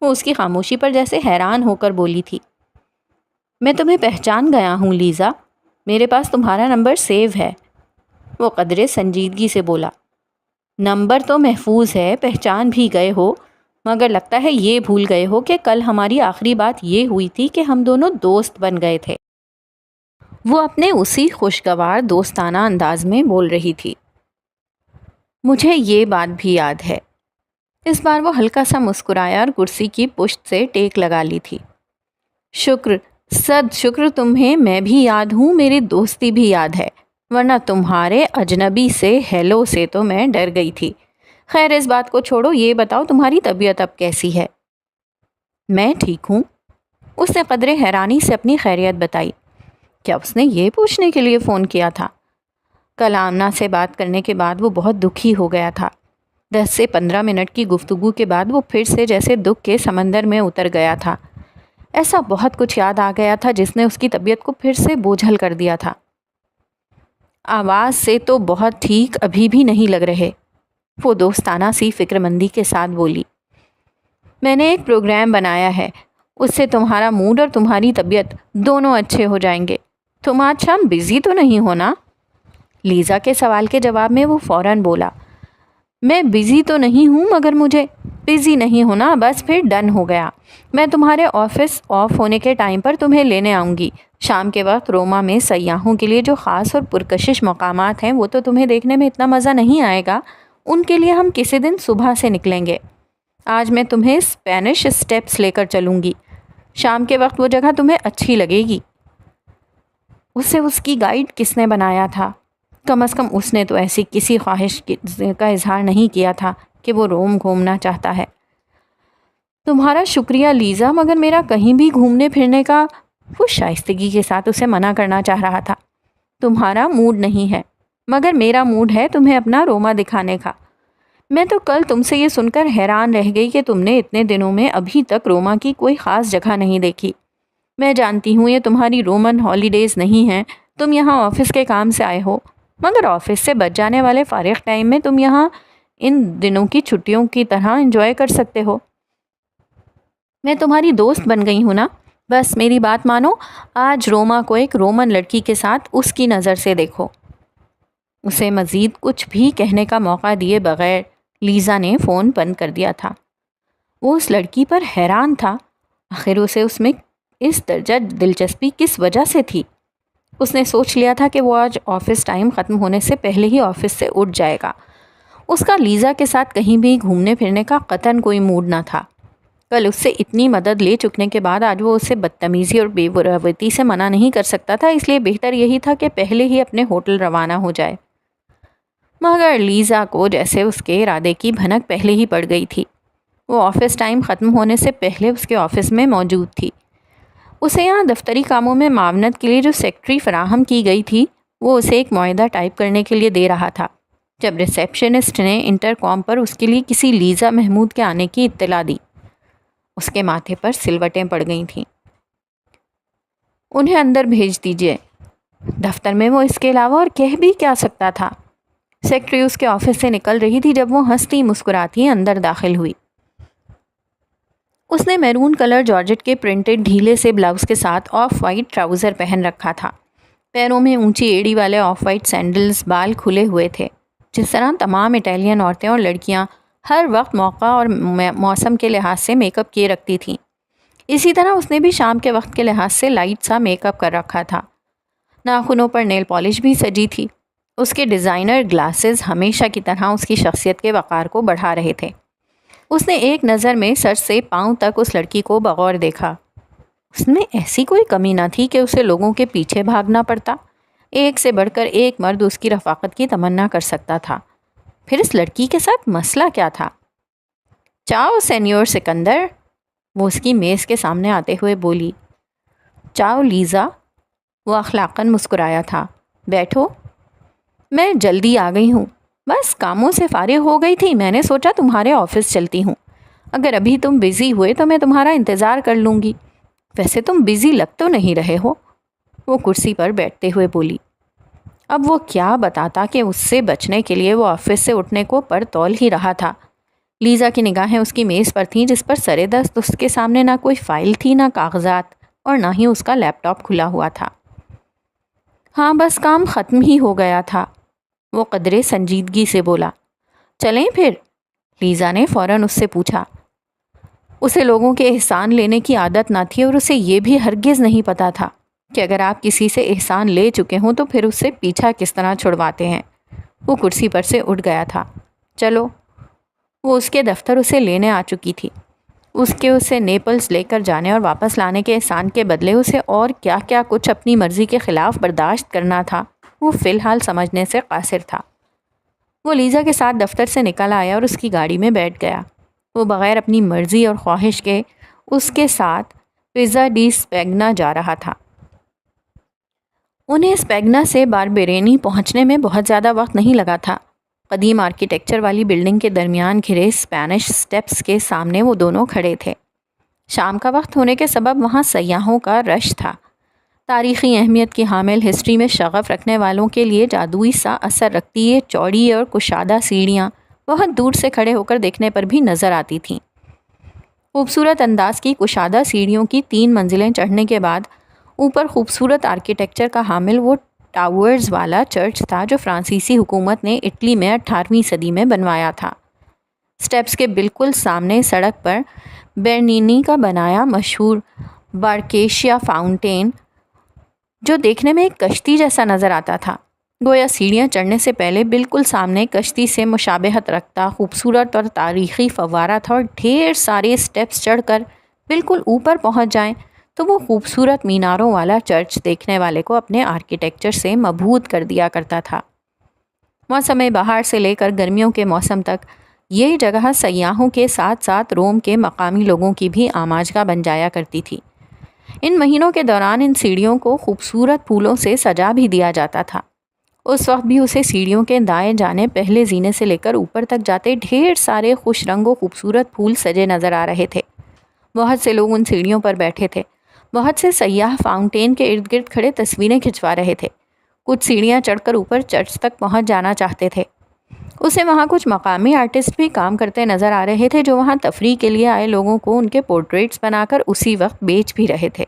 وہ اس کی خاموشی پر جیسے حیران ہو کر بولی تھی۔ میں تمہیں پہچان گیا ہوں لیزا، میرے پاس تمہارا نمبر سیو ہے، وہ قدرے سنجیدگی سے بولا۔ نمبر تو محفوظ ہے، پہچان بھی گئے ہو، مگر لگتا ہے یہ بھول گئے ہو کہ کل ہماری آخری بات یہ ہوئی تھی کہ ہم دونوں دوست بن گئے تھے۔ وہ اپنے اسی خوشگوار دوستانہ انداز میں بول رہی تھی۔ مجھے یہ بات بھی یاد ہے۔ اس بار وہ ہلکا سا مسکرایا اور کرسی کی پشت سے ٹیک لگا لی تھی۔ شکر، صد شکر تمہیں میں بھی یاد ہوں، میری دوستی بھی یاد ہے، ورنہ تمہارے اجنبی سے ہیلو سے تو میں ڈر گئی تھی۔ خیر اس بات کو چھوڑو، یہ بتاؤ تمہاری طبیعت اب کیسی ہے؟ میں ٹھیک ہوں، اس نے قدرے حیرانی سے اپنی خیریت بتائی۔ کیا اس نے یہ پوچھنے کے لیے فون کیا تھا؟ کل آمنہ سے بات کرنے کے بعد وہ بہت دکھی ہو گیا تھا۔ 10 سے 15 منٹ کی گفتگو کے بعد وہ پھر سے جیسے دکھ کے سمندر میں اتر گیا تھا۔ ایسا بہت کچھ یاد آ گیا تھا جس نے اس کی طبیعت کو پھر سے بوجھل کر دیا تھا۔ آواز سے تو بہت ٹھیک ابھی بھی نہیں لگ رہے، وہ دوستانہ سی فکر مندی کے ساتھ بولی۔ میں نے ایک پروگرام بنایا ہے، اس سے تمہارا موڈ اور تمہاری طبیعت دونوں اچھے ہو جائیں گے۔ تم آج شام بزی تو نہیں ہونا؟ لیزا کے سوال کے جواب میں وہ فوراً بولا۔ میں بزی تو نہیں ہوں، مگر مجھے بزی نہیں ہونا، بس پھر ڈن ہو گیا۔ میں تمہارے آفس آف ہونے کے ٹائم پر تمہیں لینے آؤں گی۔ شام کے وقت روما میں سیاحوں کے لیے جو خاص اور پرکشش مقامات ہیں وہ تو تمہیں دیکھنے میں اتنا مزہ نہیں آئے گا، ان کے لیے ہم کسی دن صبح سے نکلیں گے۔ آج میں تمہیں اسپینش اسٹیپس لے کر چلوں گی، شام کے وقت وہ جگہ تمہیں اچھی لگے گی۔ اسے اس کی گائیڈ کس نے بنایا تھا؟ کم از کم اس نے تو ایسی کسی خواہش کا اظہار نہیں کیا تھا کہ وہ روم گھومنا چاہتا ہے۔ تمہارا شکریہ لیزا، مگر میرا کہیں بھی گھومنے پھرنے کا، وہ شائستگی کے ساتھ اسے منع کرنا چاہ رہا تھا۔ تمہارا موڈ نہیں ہے، مگر میرا موڈ ہے تمہیں اپنا روما دکھانے کا۔ میں تو کل تم سے یہ سن کر حیران رہ گئی کہ تم نے اتنے دنوں میں ابھی تک روما کی کوئی خاص جگہ نہیں دیکھی۔ میں جانتی ہوں یہ تمہاری رومن ہالیڈیز نہیں ہیں، تم یہاں آفس کے کام سے آئے ہو، مگر آفس سے بچ جانے والے فارغ ٹائم میں تم یہاں ان دنوں کی چھٹیوں کی طرح انجوائے کر سکتے ہو۔ میں تمہاری دوست بن گئی ہوں نا، بس میری بات مانو، آج روما کو ایک رومن لڑکی کے ساتھ اس کی نظر سے دیکھو۔ اسے مزید کچھ بھی کہنے کا موقع دیے بغیر لیزا نے فون بند کر دیا تھا۔ وہ اس لڑکی پر حیران تھا، آخر اسے اس میں اس درجہ دلچسپی کس وجہ سے تھی؟ اس نے سوچ لیا تھا کہ وہ آج آفس ٹائم ختم ہونے سے پہلے ہی آفس سے اٹھ جائے گا۔ اس کا لیزا کے ساتھ کہیں بھی گھومنے پھرنے کا قطعاً کوئی موڈ نہ تھا۔ کل اس سے اتنی مدد لے چکنے کے بعد آج وہ اسے بدتمیزی اور بے رویتی سے منع نہیں کر سکتا تھا، اس لیے بہتر یہی تھا کہ پہلے ہی اپنے ہوٹل روانہ ہو جائے۔ مگر لیزا کو جیسے اس کے ارادے کی بھنک پہلے ہی پڑ گئی تھی۔ وہ آفس ٹائم ختم ہونے سے پہلے اس کے آفس میں موجود تھی۔ اسے یہاں دفتری کاموں میں معاونت کے لیے جو سیکرٹری فراہم کی گئی تھی وہ اسے ایک معاہدہ ٹائپ کرنے کے لیے دے رہا تھا جب ریسیپشنسٹ نے انٹر کام پر اس کے لیے کسی لیزا محمود کے آنے کی اطلاع دی۔ اس کے ماتھے پر سلوٹیں پڑ گئی تھیں۔ انہیں اندر بھیج دیجیے۔ دفتر میں وہ اس کے علاوہ اور کہہ بھی کیا سکتا تھا؟ سیکرٹری اس کے آفس سے نکل رہی تھی جب وہ ہنستی مسکراتی اندر داخل ہوئی۔ اس نے میرون کلر جارجٹ کے پرنٹڈ ڈھیلے سے بلاؤز کے ساتھ آف وائٹ ٹراؤزر پہن رکھا تھا۔ پیروں میں اونچی ایڑی والے آف وائٹ سینڈلز، بال کھلے ہوئے تھے، جس طرح تمام اٹالین عورتیں اور لڑکیاں ہر وقت موقع اور موسم کے لحاظ سے میک اپ کیے رکھتی تھیں۔ اسی طرح اس نے بھی شام کے وقت کے لحاظ سے لائٹ سا میک اپ کر رکھا تھا۔ ناخنوں پر نیل پالش بھی سجی تھی۔ اس کے ڈیزائنر گلاسز ہمیشہ کی طرح اس کی شخصیت کے وقار کو بڑھا رہے تھے۔ اس نے ایک نظر میں سر سے پاؤں تک اس لڑکی کو بغور دیکھا۔ اس میں ایسی کوئی کمی نہ تھی کہ اسے لوگوں کے پیچھے بھاگنا پڑتا۔ ایک سے بڑھ کر ایک مرد اس کی رفاقت کی تمنا کر سکتا تھا۔ پھر اس لڑکی کے ساتھ مسئلہ کیا تھا؟ چاؤ سینیور سکندر، وہ اس کی میز کے سامنے آتے ہوئے بولی۔ چاؤ لیزا، وہ اخلاقاً مسکرایا تھا۔ بیٹھو، میں جلدی آ گئی ہوں، بس کاموں سے فارغ ہو گئی تھی، میں نے سوچا تمہارے آفس چلتی ہوں۔ اگر ابھی تم بزی ہوئے تو میں تمہارا انتظار کر لوں گی۔ ویسے تم بزی لگ تو نہیں رہے ہو، وہ کرسی پر بیٹھتے ہوئے بولی۔ اب وہ کیا بتاتا کہ اس سے بچنے کے لیے وہ آفس سے اٹھنے کو پر تول ہی رہا تھا۔ لیزا کی نگاہیں اس کی میز پر تھیں جس پر سرے دست اس کے سامنے نہ کوئی فائل تھی، نہ کاغذات، اور نہ ہی اس کا لیپ ٹاپ کھلا ہوا تھا۔ ہاں بس کام ختم ہی ہو گیا تھا، وہ قدرے سنجیدگی سے بولا۔ چلیں پھر؟ لیزا نے فوراً اس سے پوچھا۔ اسے لوگوں کے احسان لینے کی عادت نہ تھی اور اسے یہ بھی ہرگز نہیں پتا تھا کہ اگر آپ کسی سے احسان لے چکے ہوں تو پھر اس سے پیچھا کس طرح چھڑواتے ہیں۔ وہ کرسی پر سے اٹھ گیا تھا۔ چلو، وہ اس کے دفتر اسے لینے آ چکی تھی۔ اسے نیپلز لے کر جانے اور واپس لانے کے احسان کے بدلے اسے اور کیا کیا کچھ اپنی مرضی کے خلاف برداشت کرنا تھا، وہ فی الحال سمجھنے سے قاصر تھا۔ وہ لیزا کے ساتھ دفتر سے نکل آیا اور اس کی گاڑی میں بیٹھ گیا۔ وہ بغیر اپنی مرضی اور خواہش کے اس کے ساتھ پیزا ڈی اسپیگنا جا رہا تھا۔ انہیں اسپیگنا سے باربیرینی پہنچنے میں بہت زیادہ وقت نہیں لگا تھا۔ قدیم آرکیٹیکچر والی بلڈنگ کے درمیان گھرے اسپینش سٹیپس کے سامنے وہ دونوں کھڑے تھے۔ شام کا وقت ہونے کے سبب وہاں سیاحوں کا رش تھا۔ تاریخی اہمیت کی حامل ہسٹری میں شغف رکھنے والوں کے لیے جادوئی سا اثر رکھتی یہ چوڑی اور کشادہ سیڑھیاں بہت دور سے کھڑے ہو کر دیکھنے پر بھی نظر آتی تھیں۔ خوبصورت انداز کی کشادہ سیڑھیوں کی 3 منزلیں چڑھنے کے بعد اوپر خوبصورت آرکیٹیکچر کا حامل وہ ٹاورز والا چرچ تھا جو فرانسیسی حکومت نے اٹلی میں 18ویں صدی میں بنوایا تھا۔ سٹیپس کے بالکل سامنے سڑک پر برنینی کا بنایا مشہور بارکیشیا فاؤنٹین، جو دیکھنے میں ایک کشتی جیسا نظر آتا تھا، گویا سیڑھیاں چڑھنے سے پہلے بالکل سامنے کشتی سے مشابہت رکھتا خوبصورت اور تاریخی فوارہ تھا، اور ڈھیر سارے سٹیپس چڑھ کر بالکل اوپر پہنچ جائیں تو وہ خوبصورت میناروں والا چرچ دیکھنے والے کو اپنے آرکیٹیکچر سے مبہوت کر دیا کرتا تھا۔ موسم بہار سے لے کر گرمیوں کے موسم تک یہ جگہ سیاحوں کے ساتھ ساتھ روم کے مقامی لوگوں کی بھی آماجگاہ بن جایا کرتی تھی۔ ان مہینوں کے دوران ان سیڑھیوں کو خوبصورت پھولوں سے سجا بھی دیا جاتا تھا۔ اس وقت بھی اسے سیڑھیوں کے دائیں جانے پہلے زینے سے لے کر اوپر تک جاتے ڈھیر سارے خوش رنگ و خوبصورت پھول سجے نظر آ رہے تھے۔ بہت سے لوگ ان سیڑھیوں پر بیٹھے تھے۔ بہت سے سیاح فاؤنٹین کے ارد گرد کھڑے تصویریں کھنچوا رہے تھے۔ کچھ سیڑھیاں چڑھ کر اوپر چرچ تک پہنچ جانا چاہتے تھے۔ اسے وہاں کچھ مقامی آرٹسٹ بھی کام کرتے نظر آ رہے تھے جو وہاں تفریح کے لیے آئے لوگوں کو ان کے پورٹریٹس بنا کر اسی وقت بیچ بھی رہے تھے۔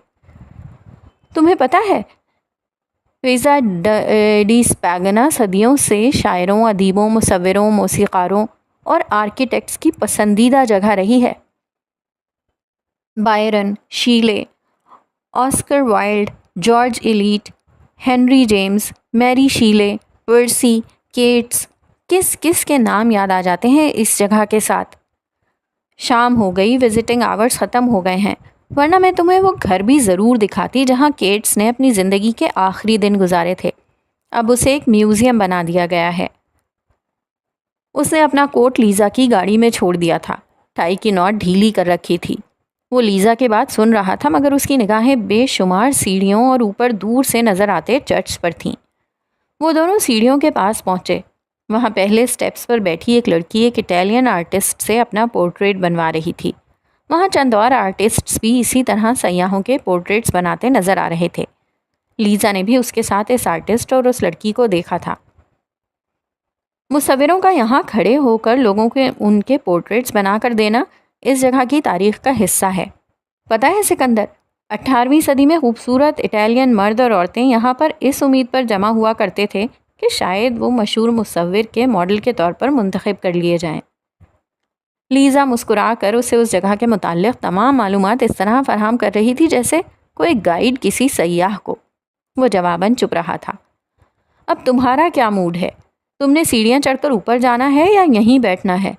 تمہیں پتہ ہے ویزا ڈی اسپیگنا صدیوں سے شاعروں، ادیبوں، مصوروں، موسیقاروں اور آرکیٹیکٹس کی پسندیدہ جگہ رہی ہے۔ Byron, Shelley, Oscar Wilde, George Eliot, Henry James, Mary Shelley, پرسی، cats, کس کس کے نام یاد آ جاتے ہیں اس جگہ کے ساتھ۔ شام ہو گئی، وزٹنگ آورز ختم ہو گئے ہیں، ورنہ میں تمہیں وہ گھر بھی ضرور دکھاتی جہاں کیٹس نے اپنی زندگی کے آخری دن گزارے تھے۔ اب اسے ایک میوزیم بنا دیا گیا ہے۔ اس نے اپنا کوٹ لیزا کی گاڑی میں چھوڑ دیا تھا، ٹائی کی نوٹ ڈھیلی کر رکھی تھی۔ وہ لیزا کے بات سن رہا تھا مگر اس کی نگاہیں بے شمار سیڑھیوں اور اوپر دور سے نظر آتے چرچ پر تھیں۔ وہ دونوں سیڑھیوں کے پاس پہنچے۔ وہاں پہلے سٹیپس پر بیٹھی ایک لڑکی ایک اٹیلین آرٹسٹ سے اپنا پورٹریٹ بنوا رہی تھی۔ وہاں چند اور آرٹسٹس بھی اسی طرح سیاحوں کے پورٹریٹس بناتے نظر آ رہے تھے۔ لیزا نے بھی اس کے ساتھ اس آرٹسٹ اور اس لڑکی کو دیکھا تھا۔ مصوروں کا یہاں کھڑے ہو کر لوگوں کے ان کے پورٹریٹس بنا کر دینا اس جگہ کی تاریخ کا حصہ ہے۔ پتہ ہے سکندر، 18ویں صدی میں خوبصورت اٹیلین مرد اور عورتیں یہاں پر اس امید پر جمع ہوا کرتے تھے کہ شاید وہ مشہور مصور کے ماڈل کے طور پر منتخب کر لیے جائیں۔ لیزا مسکرا کر اسے اس جگہ کے متعلق تمام معلومات اس طرح فراہم کر رہی تھی جیسے کوئی گائیڈ کسی سیاح کو۔ وہ جواباً چپ رہا تھا۔ اب تمہارا کیا موڈ ہے؟ تم نے سیڑھیاں چڑھ کر اوپر جانا ہے یا یہیں بیٹھنا ہے؟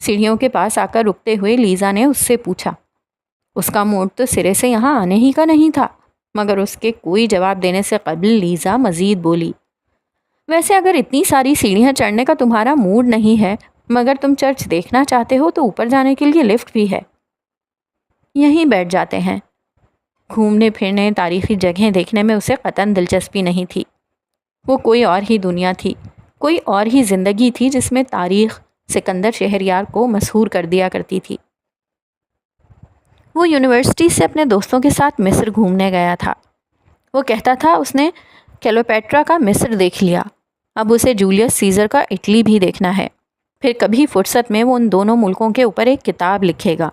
سیڑھیوں کے پاس آ کر رکتے ہوئے لیزا نے اس سے پوچھا۔ اس کا موڈ تو سرے سے یہاں آنے ہی کا نہیں تھا، مگر اس کے کوئی جواب دینے سے قبل لیزا مزید بولی۔ ویسے اگر اتنی ساری سیڑھیاں چڑھنے کا تمہارا موڈ نہیں ہے مگر تم چرچ دیکھنا چاہتے ہو تو اوپر جانے کے لیے لفٹ بھی ہے۔ یہیں بیٹھ جاتے ہیں۔ گھومنے پھرنے، تاریخی جگہیں دیکھنے میں اسے قطعاً دلچسپی نہیں تھی۔ وہ کوئی اور ہی دنیا تھی، کوئی اور ہی زندگی تھی جس میں تاریخ سکندر شہریار کو مسحور کر دیا کرتی تھی۔ وہ یونیورسٹی سے اپنے دوستوں کے ساتھ مصر گھومنے گیا تھا۔ وہ کہتا تھا اس نے کلیوپیٹرا کا مصر دیکھ لیا، اب اسے جولیس سیزر کا اٹلی بھی دیکھنا ہے۔ پھر کبھی فرصت میں وہ ان دونوں ملکوں کے اوپر ایک کتاب لکھے گا۔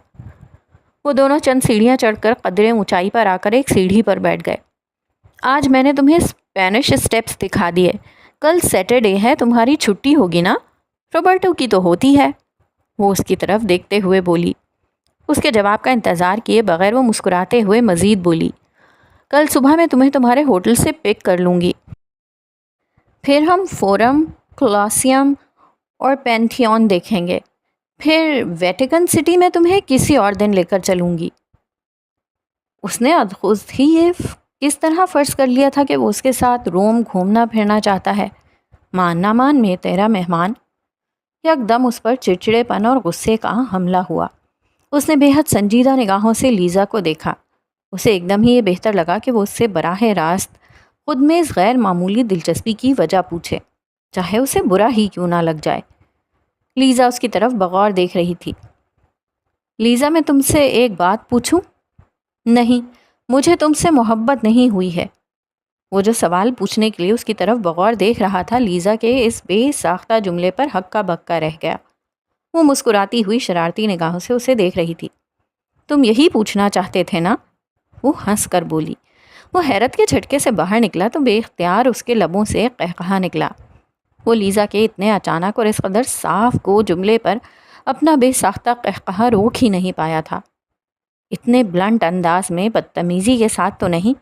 وہ دونوں چند سیڑھیاں چڑھ کر قدرے اونچائی پر آ کر ایک سیڑھی پر بیٹھ گئے۔ آج میں نے تمہیں اسپینش اسٹیپس دکھا دیے، کل سیٹرڈے ہے، تمہاری چھٹی ہوگی نا؟ روبرٹو کی تو ہوتی ہے، وہ اس کی طرف دیکھتے ہوئے بولی۔ اس کے جواب کا انتظار کیے بغیر وہ مسکراتے ہوئے مزید بولی، کل صبح میں تمہیں تمہارے ہوٹل سے پک کر لوں گی، پھر ہم فورم، کولوسیوم اور پینتھیون دیکھیں گے، پھر ویٹیکن سٹی میں تمہیں کسی اور دن لے کر چلوں گی۔ اس نے خود ہی یہ کس طرح فرض کر لیا تھا کہ وہ اس کے ساتھ روم گھومنا پھرنا چاہتا ہے؟ مان نہ مان میں تیرا مہمان۔ یک دم اس پر چڑچڑے پن اور غصے کا حملہ ہوا۔ اس نے بے حد سنجیدہ نگاہوں سے لیزا کو دیکھا۔ اسے ایک دم ہی یہ بہتر لگا کہ وہ اس سے براہ راست خود میں اس غیر معمولی دلچسپی کی وجہ پوچھے، چاہے اسے برا ہی کیوں نہ لگ جائے۔ لیزا اس کی طرف بغور دیکھ رہی تھی۔ لیزا، میں تم سے ایک بات پوچھوں؟ نہیں، مجھے تم سے محبت نہیں ہوئی ہے۔ وہ جو سوال پوچھنے کے لیے اس کی طرف بغور دیکھ رہا تھا، لیزا کے اس بے ساختہ جملے پر ہکا بکا رہ گیا۔ وہ مسکراتی ہوئی شرارتی نگاہوں سے اسے دیکھ رہی تھی۔ تم یہی پوچھنا چاہتے تھے نا؟ وہ ہنس کر بولی۔ وہ حیرت کے جھٹکے سے باہر نکلا تو بے اختیار اس کے لبوں سے قہقہا نکلا۔ وہ لیزا کے اتنے اچانک اور اس قدر صاف گو جملے پر اپنا بے ساختہ قہقہا روک ہی نہیں پایا تھا۔ اتنے بلنٹ انداز میں بدتمیزی کے ساتھ تو نہیں،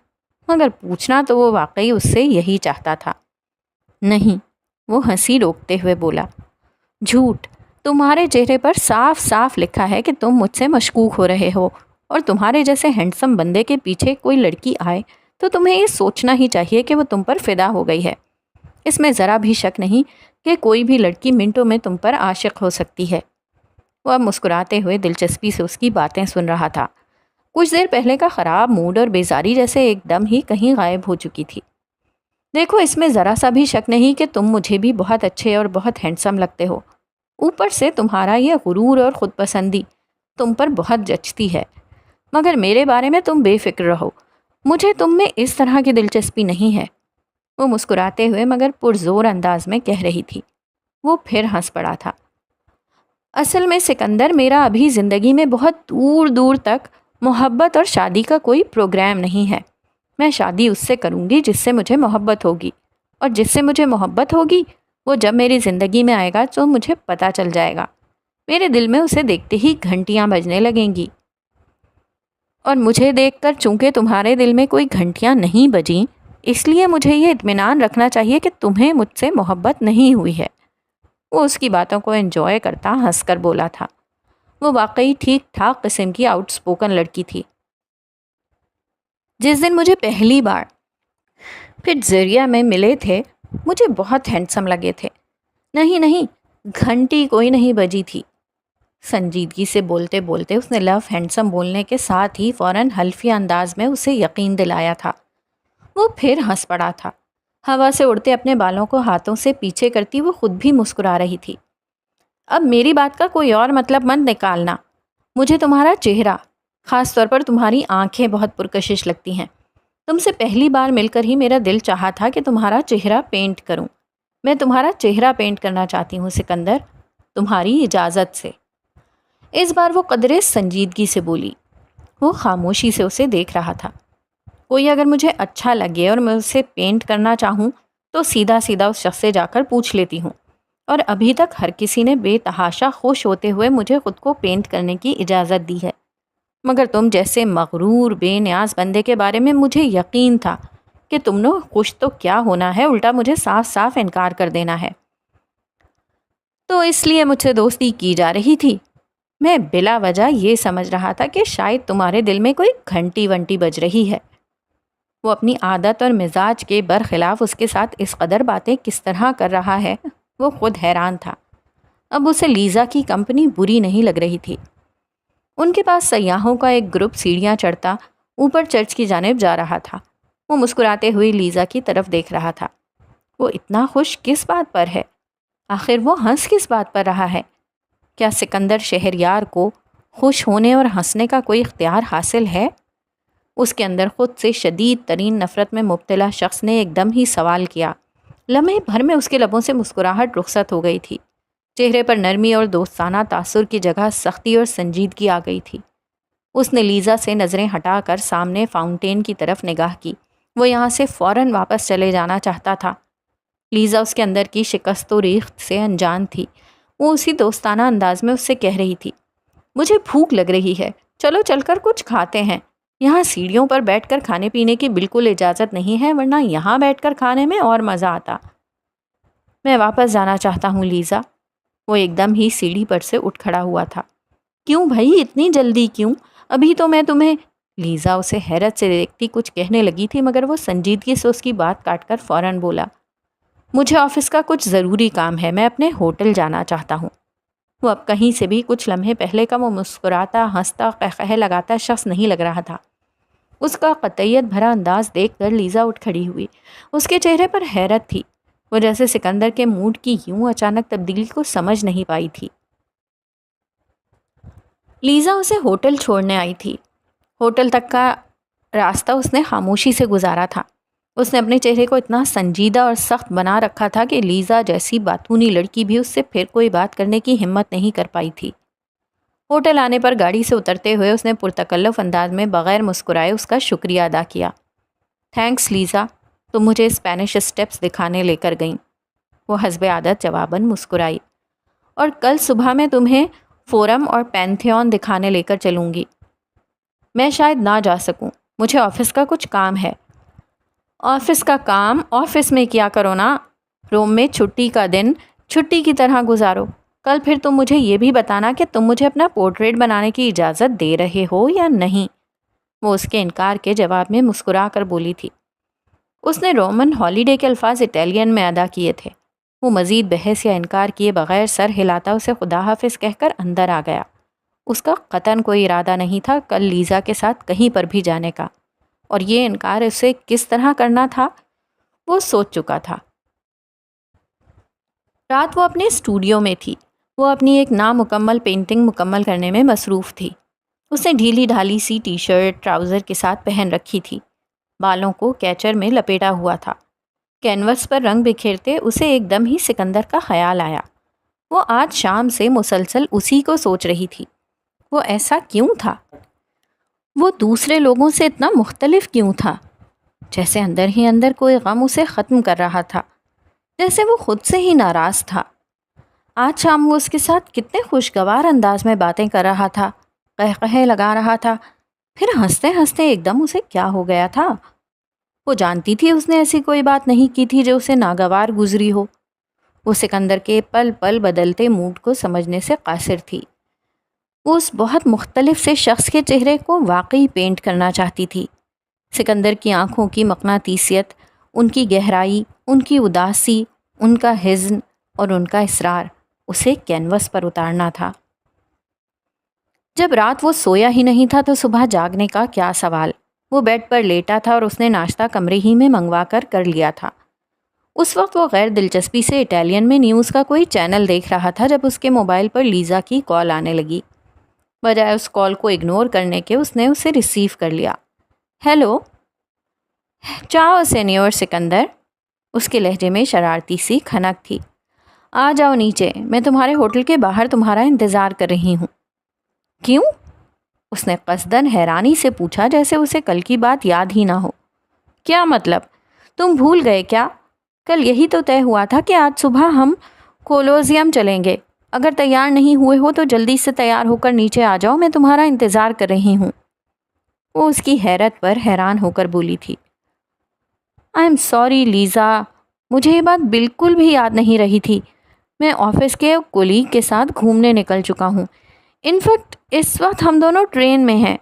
مگر پوچھنا تو وہ واقعی اس سے یہی چاہتا تھا۔ نہیں، وہ ہنسی روکتے ہوئے بولا۔ جھوٹ، تمہارے چہرے پر صاف صاف لکھا ہے کہ تم مجھ سے مشکوک ہو رہے ہو، اور تمہارے جیسے ہینڈسم بندے کے پیچھے کوئی لڑکی آئے تو تمہیں یہ سوچنا ہی چاہیے کہ وہ تم پر فدا ہو گئی ہے۔ اس میں ذرا بھی شک نہیں کہ کوئی بھی لڑکی منٹوں میں تم پر عاشق ہو سکتی ہے۔ وہ اب مسکراتے ہوئے دلچسپی سے اس کی باتیں سن رہا تھا۔ کچھ دیر پہلے کا خراب موڈ اور بیزاری جیسے ایک دم ہی کہیں غائب ہو چکی تھی۔ دیکھو، اس میں ذرا سا بھی شک نہیں کہ تم مجھے بھی بہت اچھے اور بہت ہینڈسم لگتے ہو۔ اوپر سے تمہارا یہ غرور اور خود پسندی تم پر بہت جچتی ہے، مگر میرے بارے میں تم بے فکر رہو۔ مجھے تم میں اس طرح کی دلچسپی نہیں ہے، وہ مسکراتے ہوئے مگر پرزور انداز میں کہہ رہی تھی۔ وہ پھر ہنس پڑا تھا۔ اصل میں سکندر، میرا ابھی زندگی میں بہت دور دور تک محبت اور شادی کا کوئی پروگرام نہیں ہے۔ میں شادی اس سے کروں گی جس سے مجھے محبت ہوگی، اور جس سے مجھے محبت ہوگی وہ جب میری زندگی میں آئے گا تو مجھے پتہ چل جائے گا۔ میرے دل میں اسے دیکھتے ہی گھنٹیاں بجنے لگیں گی، اور مجھے دیکھ کر چونکہ تمہارے دل میں کوئی گھنٹیاں نہیں بجیں، اس لیے مجھے یہ اطمینان رکھنا چاہیے کہ تمہیں مجھ سے محبت نہیں ہوئی ہے۔ وہ اس کی باتوں کو انجوائے کرتا ہنس کر بولا تھا۔ وہ واقعی ٹھیک ٹھاک قسم کی آؤٹ سپوکن لڑکی تھی۔ جس دن مجھے پہلی بار پٹزیریا میں ملے تھے مجھے بہت ہینڈسم لگے تھے۔ نہیں، گھنٹی کوئی نہیں بجی تھی۔ سنجیدگی سے بولتے بولتے اس نے لف ہینڈسم بولنے کے ساتھ ہی فوراً حلفی انداز میں اسے یقین دلایا تھا۔ وہ پھر ہنس پڑا تھا۔ ہوا سے اڑتے اپنے بالوں کو ہاتھوں سے پیچھے کرتی وہ خود بھی مسکرا رہی تھی۔ اب میری بات کا کوئی اور مطلب مت نکالنا۔ مجھے تمہارا چہرہ، خاص طور پر تمہاری آنکھیں بہت پرکشش لگتی ہیں۔ تم سے پہلی بار مل کر ہی میرا دل چاہا تھا کہ تمہارا چہرہ پینٹ کروں۔ میں تمہارا چہرہ پینٹ کرنا چاہتی ہوں سکندر، تمہاری اجازت سے۔ اس بار وہ قدرے سنجیدگی سے بولی۔ وہ خاموشی سے اسے دیکھ رہا تھا۔ کوئی اگر مجھے اچھا لگے اور میں اسے پینٹ کرنا چاہوں تو سیدھا سیدھا اس شخص سے جا کر پوچھ لیتی ہوں، اور ابھی تک ہر کسی نے بے تحاشا خوش ہوتے ہوئے مجھے خود کو پینٹ کرنے کی اجازت دی ہے، مگر تم جیسے مغرور بے نیاز بندے کے بارے میں مجھے یقین تھا کہ تم نے خوش تو کیا ہونا ہے، الٹا مجھے صاف صاف انکار کر دینا ہے۔ تو اس لیے مجھ سے دوستی کی جا رہی تھی۔ میں بلا وجہ یہ سمجھ رہا تھا کہ شاید تمہارے دل میں کوئی گھنٹی ونٹی بج رہی ہے۔ وہ اپنی عادت اور مزاج کے برخلاف اس کے ساتھ اس قدر باتیں کس طرح کر رہا ہے، وہ خود حیران تھا۔ اب اسے لیزا کی کمپنی بری نہیں لگ رہی تھی۔ ان کے پاس سیاحوں کا ایک گروپ سیڑھیاں چڑھتا اوپر چرچ کی جانب جا رہا تھا۔ وہ مسکراتے ہوئے لیزا کی طرف دیکھ رہا تھا۔ وہ اتنا خوش کس بات پر ہے؟ آخر وہ ہنس کس بات پر رہا ہے؟ کیا سکندر شہریار کو خوش ہونے اور ہنسنے کا کوئی اختیار حاصل ہے؟ اس کے اندر خود سے شدید ترین نفرت میں مبتلا شخص نے ایک دم ہی سوال کیا۔ لمحے بھر میں اس کے لبوں سے مسکراہٹ رخصت ہو گئی تھی۔ چہرے پر نرمی اور دوستانہ تاثر کی جگہ سختی اور سنجیدگی آ گئی تھی۔ اس نے لیزا سے نظریں ہٹا کر سامنے فاؤنٹین کی طرف نگاہ کی۔ وہ یہاں سے فوراً واپس چلے جانا چاہتا تھا۔ لیزا اس کے اندر کی شکست و ریخت سے انجان تھی۔ وہ اسی دوستانہ انداز میں اس سے کہہ رہی تھی، مجھے بھوک لگ رہی ہے، چلو چل کر کچھ کھاتے ہیں۔ یہاں سیڑھیوں پر بیٹھ کر کھانے پینے کی بالکل اجازت نہیں ہے، ورنہ یہاں بیٹھ کر کھانے میں اور مزہ آتا۔ میں واپس جانا چاہتا ہوں لیزا۔ وہ ایک دم ہی سیڑھی پر سے اٹھ کھڑا ہوا تھا۔ کیوں بھائی، اتنی جلدی کیوں؟ ابھی تو میں تمہیں… لیزا اسے حیرت سے دیکھتی کچھ کہنے لگی تھی، مگر وہ سنجیدگی سے اس کی بات کاٹ کر فوراً بولا، مجھے آفس کا کچھ ضروری کام ہے، میں اپنے ہوٹل جانا چاہتا ہوں۔ وہ اب کہیں سے بھی کچھ لمحے پہلے کا وہ مسکراتا، ہنستا، قہقہے لگاتا شخص نہیں لگ رہا تھا۔ اس کا قطعیت بھرا انداز دیکھ کر لیزا اٹھ کھڑی ہوئی۔ اس کے چہرے پر حیرت تھی۔ وہ جیسے سکندر کے موڈ کی یوں اچانک تبدیلی کو سمجھ نہیں پائی تھی۔ لیزا اسے ہوٹل چھوڑنے آئی تھی۔ ہوٹل تک کا راستہ اس نے خاموشی سے گزارا تھا۔ اس نے اپنے چہرے کو اتنا سنجیدہ اور سخت بنا رکھا تھا کہ لیزا جیسی باتونی لڑکی بھی اس سے پھر کوئی بات کرنے کی ہمت نہیں کر پائی تھی۔ ہوٹل آنے پر گاڑی سے اترتے ہوئے اس نے پرتکلف انداز میں بغیر مسکرائے اس کا شکریہ ادا کیا۔ تھینکس لیزا، تم مجھے اسپینش اسٹیپس دکھانے لے کر گئیں۔ وہ حسب عادت جواباً مسکرائی۔ اور کل صبح میں تمہیں فورم اور پینتھیون دکھانے لے کر چلوں گی۔ میں شاید نہ جا سکوں، مجھے آفس کا کچھ کام ہے۔ آفس کا کام آفس میں کیا کرو نا، روم میں چھٹی کا دن چھٹی کی طرح گزارو۔ کل پھر تم مجھے یہ بھی بتانا کہ تم مجھے اپنا پورٹریٹ بنانے کی اجازت دے رہے ہو یا نہیں۔ وہ اس کے انکار کے جواب میں مسکرا کر بولی تھی۔ اس نے رومن ہالیڈے کے الفاظ اٹیلین میں ادا کیے تھے۔ وہ مزید بحث یا انکار کیے بغیر سر ہلاتا اسے خدا حافظ کہہ کر اندر آ گیا۔ اس کا قطعاً کوئی ارادہ نہیں تھا کل لیزا کے ساتھ کہیں پر بھی جانے کا، اور یہ انکار اسے کس طرح کرنا تھا وہ سوچ چکا تھا۔ رات وہ اپنے اسٹوڈیو میں تھی۔ وہ اپنی ایک نامکمل پینٹنگ مکمل کرنے میں مصروف تھی۔ اس نے ڈھیلی ڈھالی سی ٹی شرٹ ٹراؤزر کے ساتھ پہن رکھی تھی۔ بالوں کو کیچر میں لپیٹا ہوا تھا۔ کینوس پر رنگ بکھیرتے اسے ایک دم ہی سکندر کا خیال آیا۔ وہ آج شام سے مسلسل اسی کو سوچ رہی تھی۔ وہ ایسا کیوں تھا؟ وہ دوسرے لوگوں سے اتنا مختلف کیوں تھا؟ جیسے اندر ہی اندر کوئی غم اسے ختم کر رہا تھا، جیسے وہ خود سے ہی ناراض تھا۔ آج شام وہ اس کے ساتھ کتنے خوشگوار انداز میں باتیں کر رہا تھا، قہقہے لگا رہا تھا، پھر ہنستے ہنستے ایک دم اسے کیا ہو گیا تھا؟ وہ جانتی تھی اس نے ایسی کوئی بات نہیں کی تھی جو اسے ناگوار گزری ہو۔ وہ سکندر کے پل پل بدلتے موڈ کو سمجھنے سے قاصر تھی۔ وہ اس بہت مختلف سے شخص کے چہرے کو واقعی پینٹ کرنا چاہتی تھی۔ سکندر کی آنکھوں کی مقناطیسیت، ان کی گہرائی، ان کی اداسی، ان کا حزن اور ان کا اصرار اسے کینوس پر اتارنا تھا۔ جب رات وہ سویا ہی نہیں تھا تو صبح جاگنے کا کیا سوال۔ وہ بیڈ پر لیٹا تھا اور اس نے ناشتہ کمرے ہی میں منگوا کر لیا تھا۔ اس وقت وہ غیر دلچسپی سے اٹالین میں نیوز کا کوئی چینل دیکھ رہا تھا جب اس کے موبائل پر لیزا کی کال آنے لگی۔ بجائے اس کال کو اگنور کرنے کے اس نے اسے ریسیو کر لیا۔ ہیلو، چاؤ سینیور سکندر۔ اس کے لہجے میں شرارتی سی کھنک تھی۔ آ جاؤ نیچے، میں تمہارے ہوٹل کے باہر تمہارا انتظار کر رہی ہوں۔ کیوں؟ اس نے قصدن حیرانی سے پوچھا، جیسے اسے کل کی بات یاد ہی نہ ہو۔ کیا مطلب؟ تم بھول گئے کیا؟ کل یہی تو طے ہوا تھا کہ آج صبح ہم کولوزیم چلیں گے۔ اگر تیار نہیں ہوئے ہو تو جلدی سے تیار ہو کر نیچے آ جاؤ، میں تمہارا انتظار کر رہی ہوں۔ وہ اس کی حیرت پر حیران ہو کر بولی تھی۔ آئی ایم سوری لیزا، مجھے یہ بات بالکل بھی یاد نہیں رہی تھی۔ میں آفس کے کولیگ کے ساتھ گھومنے نکل چکا ہوں۔ انفیکٹ اس وقت ہم دونوں ٹرین میں ہیں۔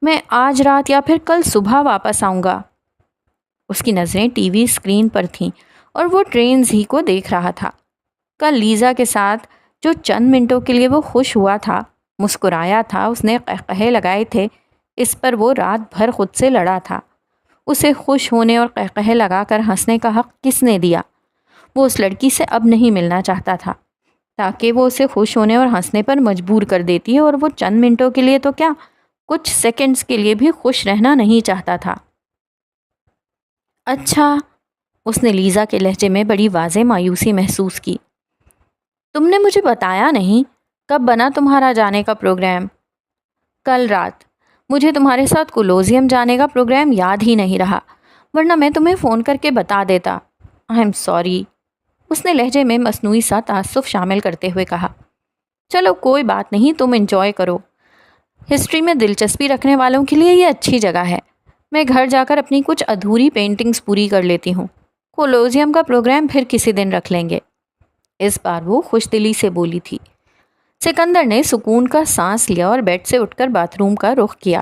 میں آج رات یا پھر کل صبح واپس آؤں گا۔ اس کی نظریں ٹی وی اسکرین پر تھیں اور وہ ٹرینز ہی کو دیکھ رہا تھا۔ کل لیزا کے ساتھ جو چند منٹوں کے لیے وہ خوش ہوا تھا، مسکرایا تھا، اس نے قہقہے لگائے تھے، اس پر وہ رات بھر خود سے لڑا تھا۔ اسے خوش ہونے اور قہقہے لگا کر ہنسنے کا حق کس نے دیا؟ وہ اس لڑکی سے اب نہیں ملنا چاہتا تھا، تاکہ وہ اسے خوش ہونے اور ہنسنے پر مجبور کر دیتی ہے، اور وہ چند منٹوں کے لیے تو کیا، کچھ سیکنڈز کے لیے بھی خوش رہنا نہیں چاہتا تھا۔ اچھا، اس نے لیزا کے لہجے میں بڑی واضح مایوسی محسوس کی۔ تم نے مجھے بتایا نہیں، کب بنا تمہارا جانے کا پروگرام؟ کل رات۔ مجھے تمہارے ساتھ کولوزیم جانے کا پروگرام یاد ہی نہیں رہا، ورنہ میں تمہیں فون کر کے بتا دیتا۔ آئی ایم سوری، اس نے لہجے میں مصنوعی سا تعصب شامل کرتے ہوئے کہا۔ چلو کوئی بات نہیں، تم انجوائے کرو۔ ہسٹری میں دلچسپی رکھنے والوں کے لیے یہ اچھی جگہ ہے۔ میں گھر جا کر اپنی کچھ ادھوری پینٹنگز پوری کر لیتی ہوں۔ کولوزیم کا پروگرام پھر کسی دن رکھ لیں گے۔ اس بار وہ خوش دلی سے بولی تھی۔ سکندر نے سکون کا سانس لیا اور بیڈ سے اٹھ کر باتھ روم کا رخ کیا۔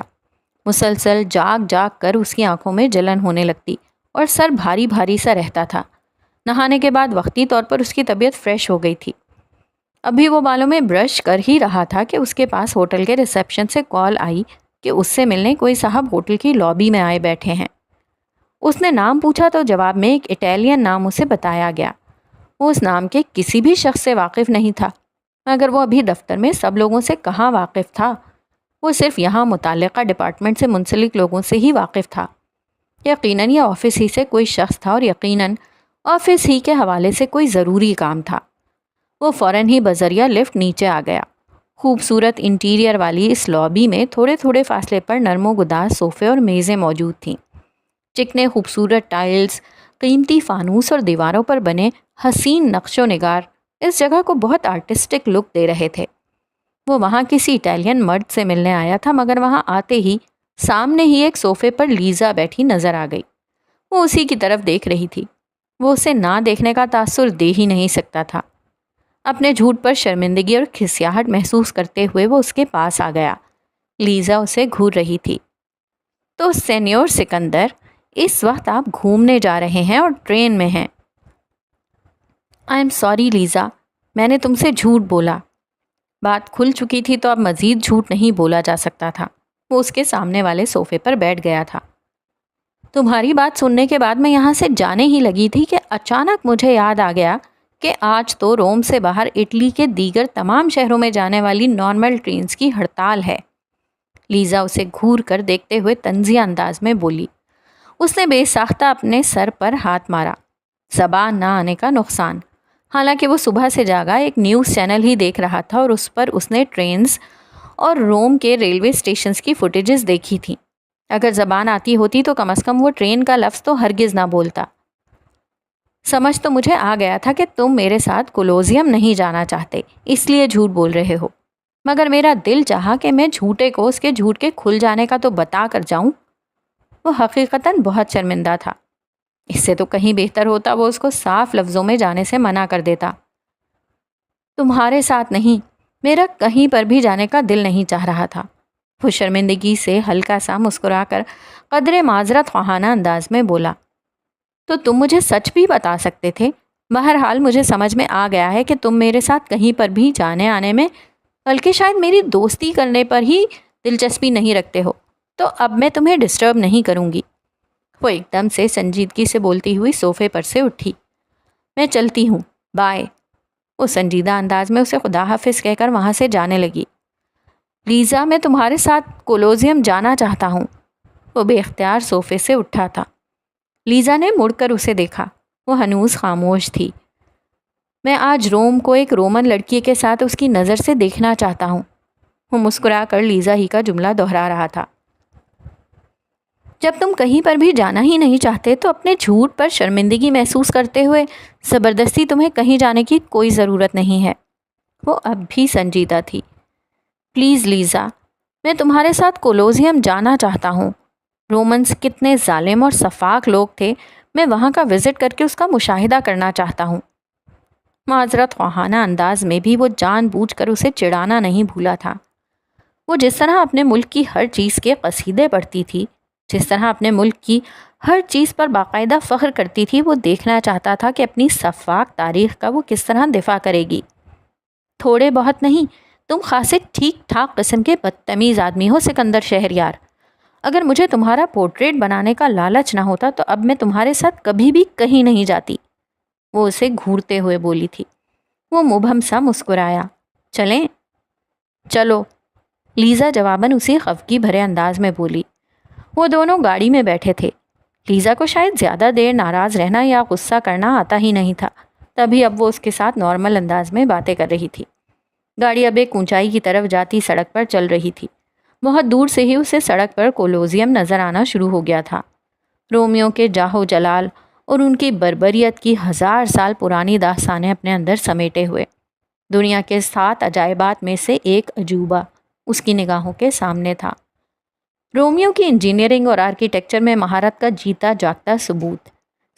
مسلسل جاگ جاگ کر اس کی آنکھوں میں جلن ہونے لگتی اور سر بھاری بھاری سا رہتا تھا۔ نہانے کے بعد وقتی طور پر اس کی طبیعت فریش ہو گئی تھی۔ ابھی وہ بالوں میں برش کر ہی رہا تھا کہ اس کے پاس ہوٹل کے ریسیپشن سے کال آئی کہ اس سے ملنے کوئی صاحب ہوٹل کی لابی میں آئے بیٹھے ہیں۔ اس نے نام پوچھا تو جواب میں ایک اٹالین نام اسے بتایا گیا۔ وہ اس نام کے کسی بھی شخص سے واقف نہیں تھا، مگر وہ ابھی دفتر میں سب لوگوں سے کہاں واقف تھا؟ وہ صرف یہاں متعلقہ ڈپارٹمنٹ سے منسلک لوگوں سے ہی واقف تھا۔ یقیناً یہ آفس ہی سے کوئی شخص تھا اور یقیناً آفس ہی کے حوالے سے کوئی ضروری کام تھا۔ وہ فوراً ہی بذریعہ لفٹ نیچے آ گیا۔ خوبصورت انٹیریئر والی اس لابی میں تھوڑے تھوڑے فاصلے پر نرم و گداز صوفے اور میزیں موجود تھیں۔ چکنے خوبصورت ٹائلز، قیمتی فانوس اور دیواروں پر بنے حسین نقش و نگار اس جگہ کو بہت آرٹسٹک لک دے رہے تھے۔ وہ وہاں کسی اٹالین مرد سے ملنے آیا تھا، مگر وہاں آتے ہی سامنے ہی ایک صوفے پر لیزا بیٹھی نظر آ گئی۔ وہ اسی کی طرف دیکھ رہی تھی۔ وہ اسے نہ دیکھنے کا تاثر دے ہی نہیں سکتا تھا۔ اپنے جھوٹ پر شرمندگی اور کھسیاہٹ محسوس کرتے ہوئے وہ اس کے پاس آ گیا۔ لیزا اسے گھور رہی تھی۔ تو سینیور سکندر، اس وقت آپ گھومنے جا رہے ہیں اور ٹرین میں ہیں۔ آئی ایم سوری لیزا، میں نے تم سے جھوٹ بولا۔ بات کھل چکی تھی تو اب مزید جھوٹ نہیں بولا جا سکتا تھا۔ وہ اس کے سامنے والے صوفے پر بیٹھ گیا تھا۔ تمہاری بات سننے کے بعد میں یہاں سے جانے ہی لگی تھی کہ اچانک مجھے یاد آ گیا کہ آج تو روم سے باہر اٹلی کے دیگر تمام شہروں میں جانے والی نارمل ٹرینز کی ہڑتال ہے۔ لیزا اسے گھور کر دیکھتے ہوئے طنزیہ انداز میں بولی۔ اس نے بے ساختہ اپنے سر پر ہاتھ مارا۔ زبان نہ آنے کا نقصان۔ حالانکہ وہ صبح سے جاگا ایک نیوز چینل ہی دیکھ رہا تھا اور اس پر اس نے ٹرینز اور روم کے ریلوے اسٹیشنز کی فوٹیجز دیکھی تھیں۔ اگر زبان آتی ہوتی تو کم از کم وہ ٹرین کا لفظ تو ہرگز نہ بولتا۔ سمجھ تو مجھے آ گیا تھا کہ تم میرے ساتھ کولوزیم نہیں جانا چاہتے، اس لیے جھوٹ بول رہے ہو، مگر میرا دل چاہا کہ میں جھوٹے کو اس کے جھوٹ کے کھل جانے کا تو بتا کر جاؤں۔ وہ حقیقتاً بہت شرمندہ تھا۔ اس سے تو کہیں بہتر ہوتا وہ اس کو صاف لفظوں میں جانے سے منع کر دیتا۔ تمہارے ساتھ نہیں، میرا کہیں پر بھی جانے کا دل نہیں چاہ رہا تھا۔ وہ شرمندگی سے ہلکا سا مسکرا کر قدرے معذرت خواہانہ انداز میں بولا، تو تم مجھے سچ بھی بتا سکتے تھے۔ بہرحال مجھے سمجھ میں آ گیا ہے کہ تم میرے ساتھ کہیں پر بھی جانے آنے میں، بلکہ شاید میری دوستی کرنے پر ہی دلچسپی نہیں رکھتے ہو، تو اب میں تمہیں ڈسٹرب نہیں کروں گی۔ وہ ایک دم سے سنجیدگی سے بولتی ہوئی صوفے پر سے اٹھی۔ میں چلتی ہوں، بائے۔ وہ سنجیدہ انداز میں اسے خدا حافظ کہہ کر وہاں سے جانے لگی۔ لیزا، میں تمہارے ساتھ کولوزیم جانا چاہتا ہوں۔ وہ بے اختیار صوفے سے اٹھا تھا۔ لیزا نے مڑ کر اسے دیکھا۔ وہ ہنوز خاموش تھی۔ میں آج روم کو ایک رومن لڑکی کے ساتھ اس کی نظر سے دیکھنا چاہتا ہوں۔ وہ مسکرا کر لیزا ہی کا جملہ دہرا رہا تھا۔ جب تم کہیں پر بھی جانا ہی نہیں چاہتے تو اپنے جھوٹ پر شرمندگی محسوس کرتے ہوئے زبردستی تمہیں کہیں جانے کی کوئی ضرورت نہیں ہے۔ وہ اب بھی سنجیدہ تھی۔ پلیز لیزا، میں تمہارے ساتھ کولوزیم جانا چاہتا ہوں۔ رومنز کتنے ظالم اور سفاک لوگ تھے، میں وہاں کا وزٹ کر کے اس کا مشاہدہ کرنا چاہتا ہوں۔ معذرت خواہانہ انداز میں بھی وہ جان بوجھ کر اسے چڑھانا نہیں بھولا تھا۔ وہ جس طرح اپنے ملک کی ہر چیز کے قصیدے پڑھتی تھی، جس طرح اپنے ملک کی ہر چیز پر باقاعدہ فخر کرتی تھی، وہ دیکھنا چاہتا تھا کہ اپنی سفاک تاریخ کا وہ کس طرح دفاع کرے گی۔ تھوڑے بہت نہیں، تم خاصے ٹھیک ٹھاک قسم کے بدتمیز آدمی ہو سکندر شہریار۔ اگر مجھے تمہارا پورٹریٹ بنانے کا لالچ نہ ہوتا تو اب میں تمہارے ساتھ کبھی بھی کہیں نہیں جاتی۔ وہ اسے گھورتے ہوئے بولی تھی۔ وہ مبہم سا مسکرایا۔ چلیں؟ چلو، لیزا جواباً اسی خفگی بھرے انداز میں بولی۔ وہ دونوں گاڑی میں بیٹھے تھے۔ لیزا کو شاید زیادہ دیر ناراض رہنا یا غصہ کرنا آتا ہی نہیں تھا، تبھی اب وہ اس کے ساتھ نارمل انداز میں باتیں کر رہی تھی۔ گاڑی اب ایک اونچائی کی طرف جاتی سڑک پر چل رہی تھی۔ بہت دور سے ہی اسے سڑک پر کولوزیم نظر آنا شروع ہو گیا تھا۔ رومیو کے جاہو جلال اور ان کی بربریت کی 1000 سال پرانی داستانیں اپنے اندر سمیٹے ہوئے، دنیا کے 7 عجائبات میں سے ایک عجوبہ اس کی نگاہوں کے سامنے تھا۔ رومیو کی انجینئرنگ اور آرکیٹیکچر میں مہارت کا جیتا جاگتا ثبوت،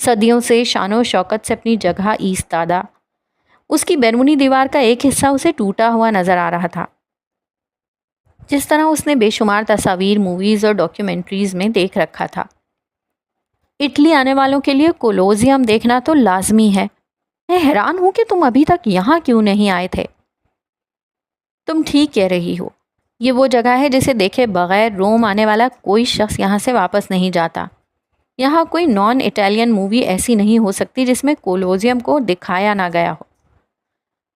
صدیوں سے شان و شوکت سے اپنی جگہ ایستادہ۔ اس کی بیرونی دیوار کا ایک حصہ اسے ٹوٹا ہوا نظر آ رہا تھا، جس طرح اس نے بے شمار تصاویر، موویز اور ڈاکیومنٹریز میں دیکھ رکھا تھا۔ اٹلی آنے والوں کے لیے کولوزیم دیکھنا تو لازمی ہے۔ میں حیران ہوں کہ تم ابھی تک یہاں کیوں نہیں آئے تھے۔ تم ٹھیک کہہ رہی ہو، یہ وہ جگہ ہے جسے دیکھے بغیر روم آنے والا کوئی شخص یہاں سے واپس نہیں جاتا۔ یہاں کوئی نان اٹالین مووی ایسی نہیں ہو سکتی جس میں کولوزیم کو دکھایا نہ گیا ہو۔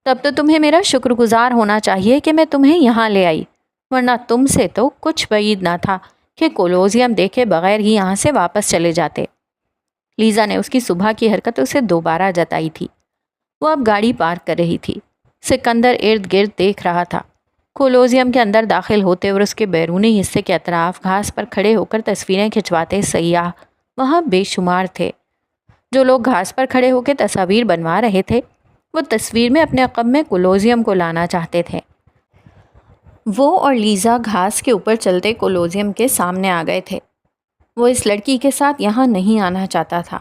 تب تو تمہیں میرا شکر گزار ہونا چاہیے کہ میں تمہیں یہاں لے آئی، ورنہ تم سے تو کچھ بعید نہ تھا کہ کولوزیم دیکھے بغیر ہی یہاں سے واپس چلے جاتے۔ لیزا نے اس کی صبح کی حرکت اسے دوبارہ جتائی تھی۔ وہ اب گاڑی پارک کر رہی تھی۔ سکندر ارد گرد دیکھ رہا تھا۔ کولوزیم کے اندر داخل ہوتے اور اس کے بیرونی حصے کے اطراف گھاس پر کھڑے ہو کر تصویریں کھنچواتے سیاح وہاں بے شمار تھے۔ جو لوگ گھاس پر کھڑے ہو کے تصاویر بنوا رہے تھے، وہ تصویر میں اپنے عقب میں کولوزیم کو لانا چاہتے تھے۔ وہ اور لیزا گھاس کے اوپر چلتے کولوزیم کے سامنے آ گئے تھے۔ وہ اس لڑکی کے ساتھ یہاں نہیں آنا چاہتا تھا۔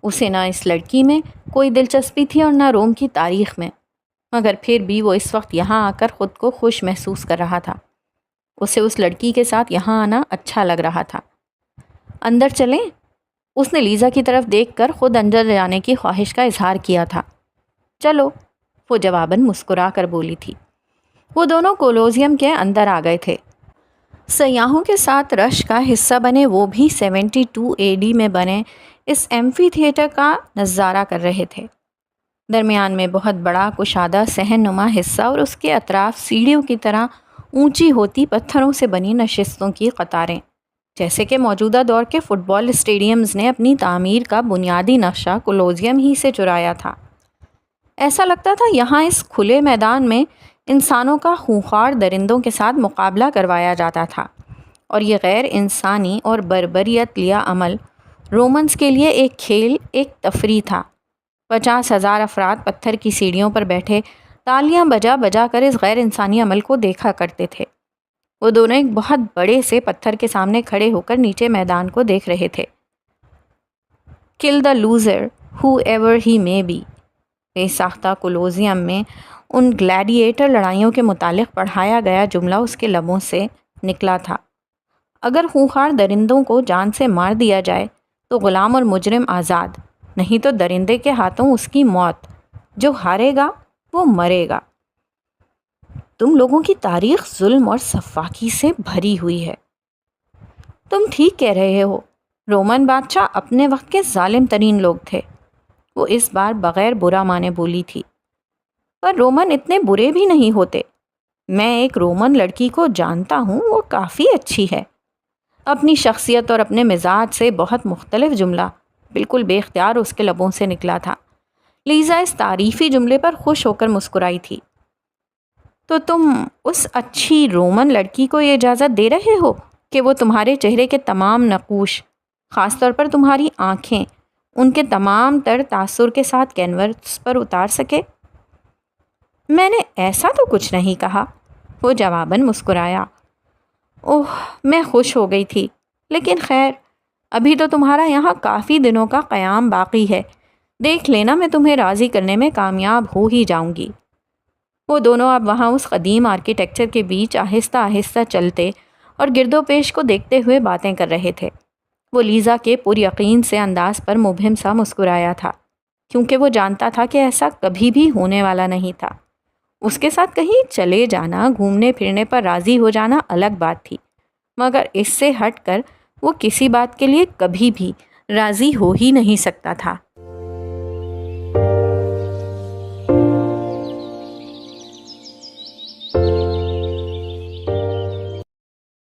اسے نہ اس لڑکی میں کوئی دلچسپی تھی اور نہ روم کی تاریخ میں، مگر پھر بھی وہ اس وقت یہاں آ کر خود کو خوش محسوس کر رہا تھا۔ اسے اس لڑکی کے ساتھ یہاں آنا اچھا لگ رہا تھا۔ اندر چلیں؟ اس نے لیزا کی طرف دیکھ کر خود اندر جانے کی خواہش کا اظہار کیا تھا۔ چلو، وہ جواباً مسکرا کر بولی تھی۔ وہ دونوں کولوزیم کے اندر آ گئے تھے۔ سیاحوں کے ساتھ رش کا حصہ بنے وہ بھی 72 AD میں بنے اس ایمفی تھیٹر کا نظارہ کر رہے تھے۔ درمیان میں بہت بڑا کشادہ صحن نما حصہ اور اس کے اطراف سیڑھیوں کی طرح اونچی ہوتی پتھروں سے بنی نشستوں کی قطاریں، جیسے کہ موجودہ دور کے فٹ بال اسٹیڈیمز نے اپنی تعمیر کا بنیادی نقشہ کولوسیم ہی سے چرایا تھا۔ ایسا لگتا تھا یہاں اس کھلے میدان میں انسانوں کا خونخوار درندوں کے ساتھ مقابلہ کروایا جاتا تھا، اور یہ غیر انسانی اور بربریت لیا عمل رومنز کے لیے ایک کھیل، ایک تفریح تھا۔ 50,000 افراد پتھر کی سیڑھیوں پر بیٹھے تالیاں بجا بجا کر اس غیر انسانی عمل کو دیکھا کرتے تھے۔ وہ دونوں ایک بہت بڑے سے پتھر کے سامنے کھڑے ہو کر نیچے میدان کو دیکھ رہے تھے۔ Kill the loser whoever he may be, بے ساختہ کولوسیم میں ان گلیڈیٹر لڑائیوں کے متعلق پڑھایا گیا جملہ اس کے لبوں سے نکلا تھا۔ اگر خونخوار درندوں کو جان سے مار دیا جائے تو غلام اور مجرم آزاد، نہیں تو درندے کے ہاتھوں اس کی موت۔ جو ہارے گا وہ مرے گا۔ تم لوگوں کی تاریخ ظلم اور سفاکی سے بھری ہوئی ہے۔ تم ٹھیک کہہ رہے ہو، رومن بادشاہ اپنے وقت کے ظالم ترین لوگ تھے۔ وہ اس بار بغیر برا مانے بولی تھی۔ پر رومن اتنے برے بھی نہیں ہوتے۔ میں ایک رومن لڑکی کو جانتا ہوں، وہ کافی اچھی ہے۔ اپنی شخصیت اور اپنے مزاج سے بہت مختلف جملہ بالکل بے اختیار اس کے لبوں سے نکلا تھا۔ لیزا اس تعریفی جملے پر خوش ہو کر مسکرائی تھی۔ تو تم اس اچھی رومن لڑکی کو یہ اجازت دے رہے ہو کہ وہ تمہارے چہرے کے تمام نقوش، خاص طور پر تمہاری آنکھیں، ان کے تمام تر تاثر کے ساتھ کینوس پر اتار سکے؟ میں نے ایسا تو کچھ نہیں کہا، وہ جواباً مسکرایا۔ اوہ، میں خوش ہو گئی تھی، لیکن خیر، ابھی تو تمہارا یہاں کافی دنوں کا قیام باقی ہے۔ دیکھ لینا، میں تمہیں راضی کرنے میں کامیاب ہو ہی جاؤں گی۔ وہ دونوں اب وہاں اس قدیم آرکیٹیکچر کے بیچ آہستہ آہستہ چلتے اور گرد و پیش کو دیکھتے ہوئے باتیں کر رہے تھے۔ وہ لیزا کے پر یقین سے انداز پر مبہم سا مسکرایا تھا، کیونکہ وہ جانتا تھا کہ ایسا کبھی بھی ہونے والا نہیں تھا۔ اس کے ساتھ کہیں چلے جانا، گھومنے پھرنے پر راضی ہو جانا الگ بات تھی، مگر اس سے ہٹ کر وہ کسی بات کے لیے کبھی بھی راضی ہو ہی نہیں سکتا تھا۔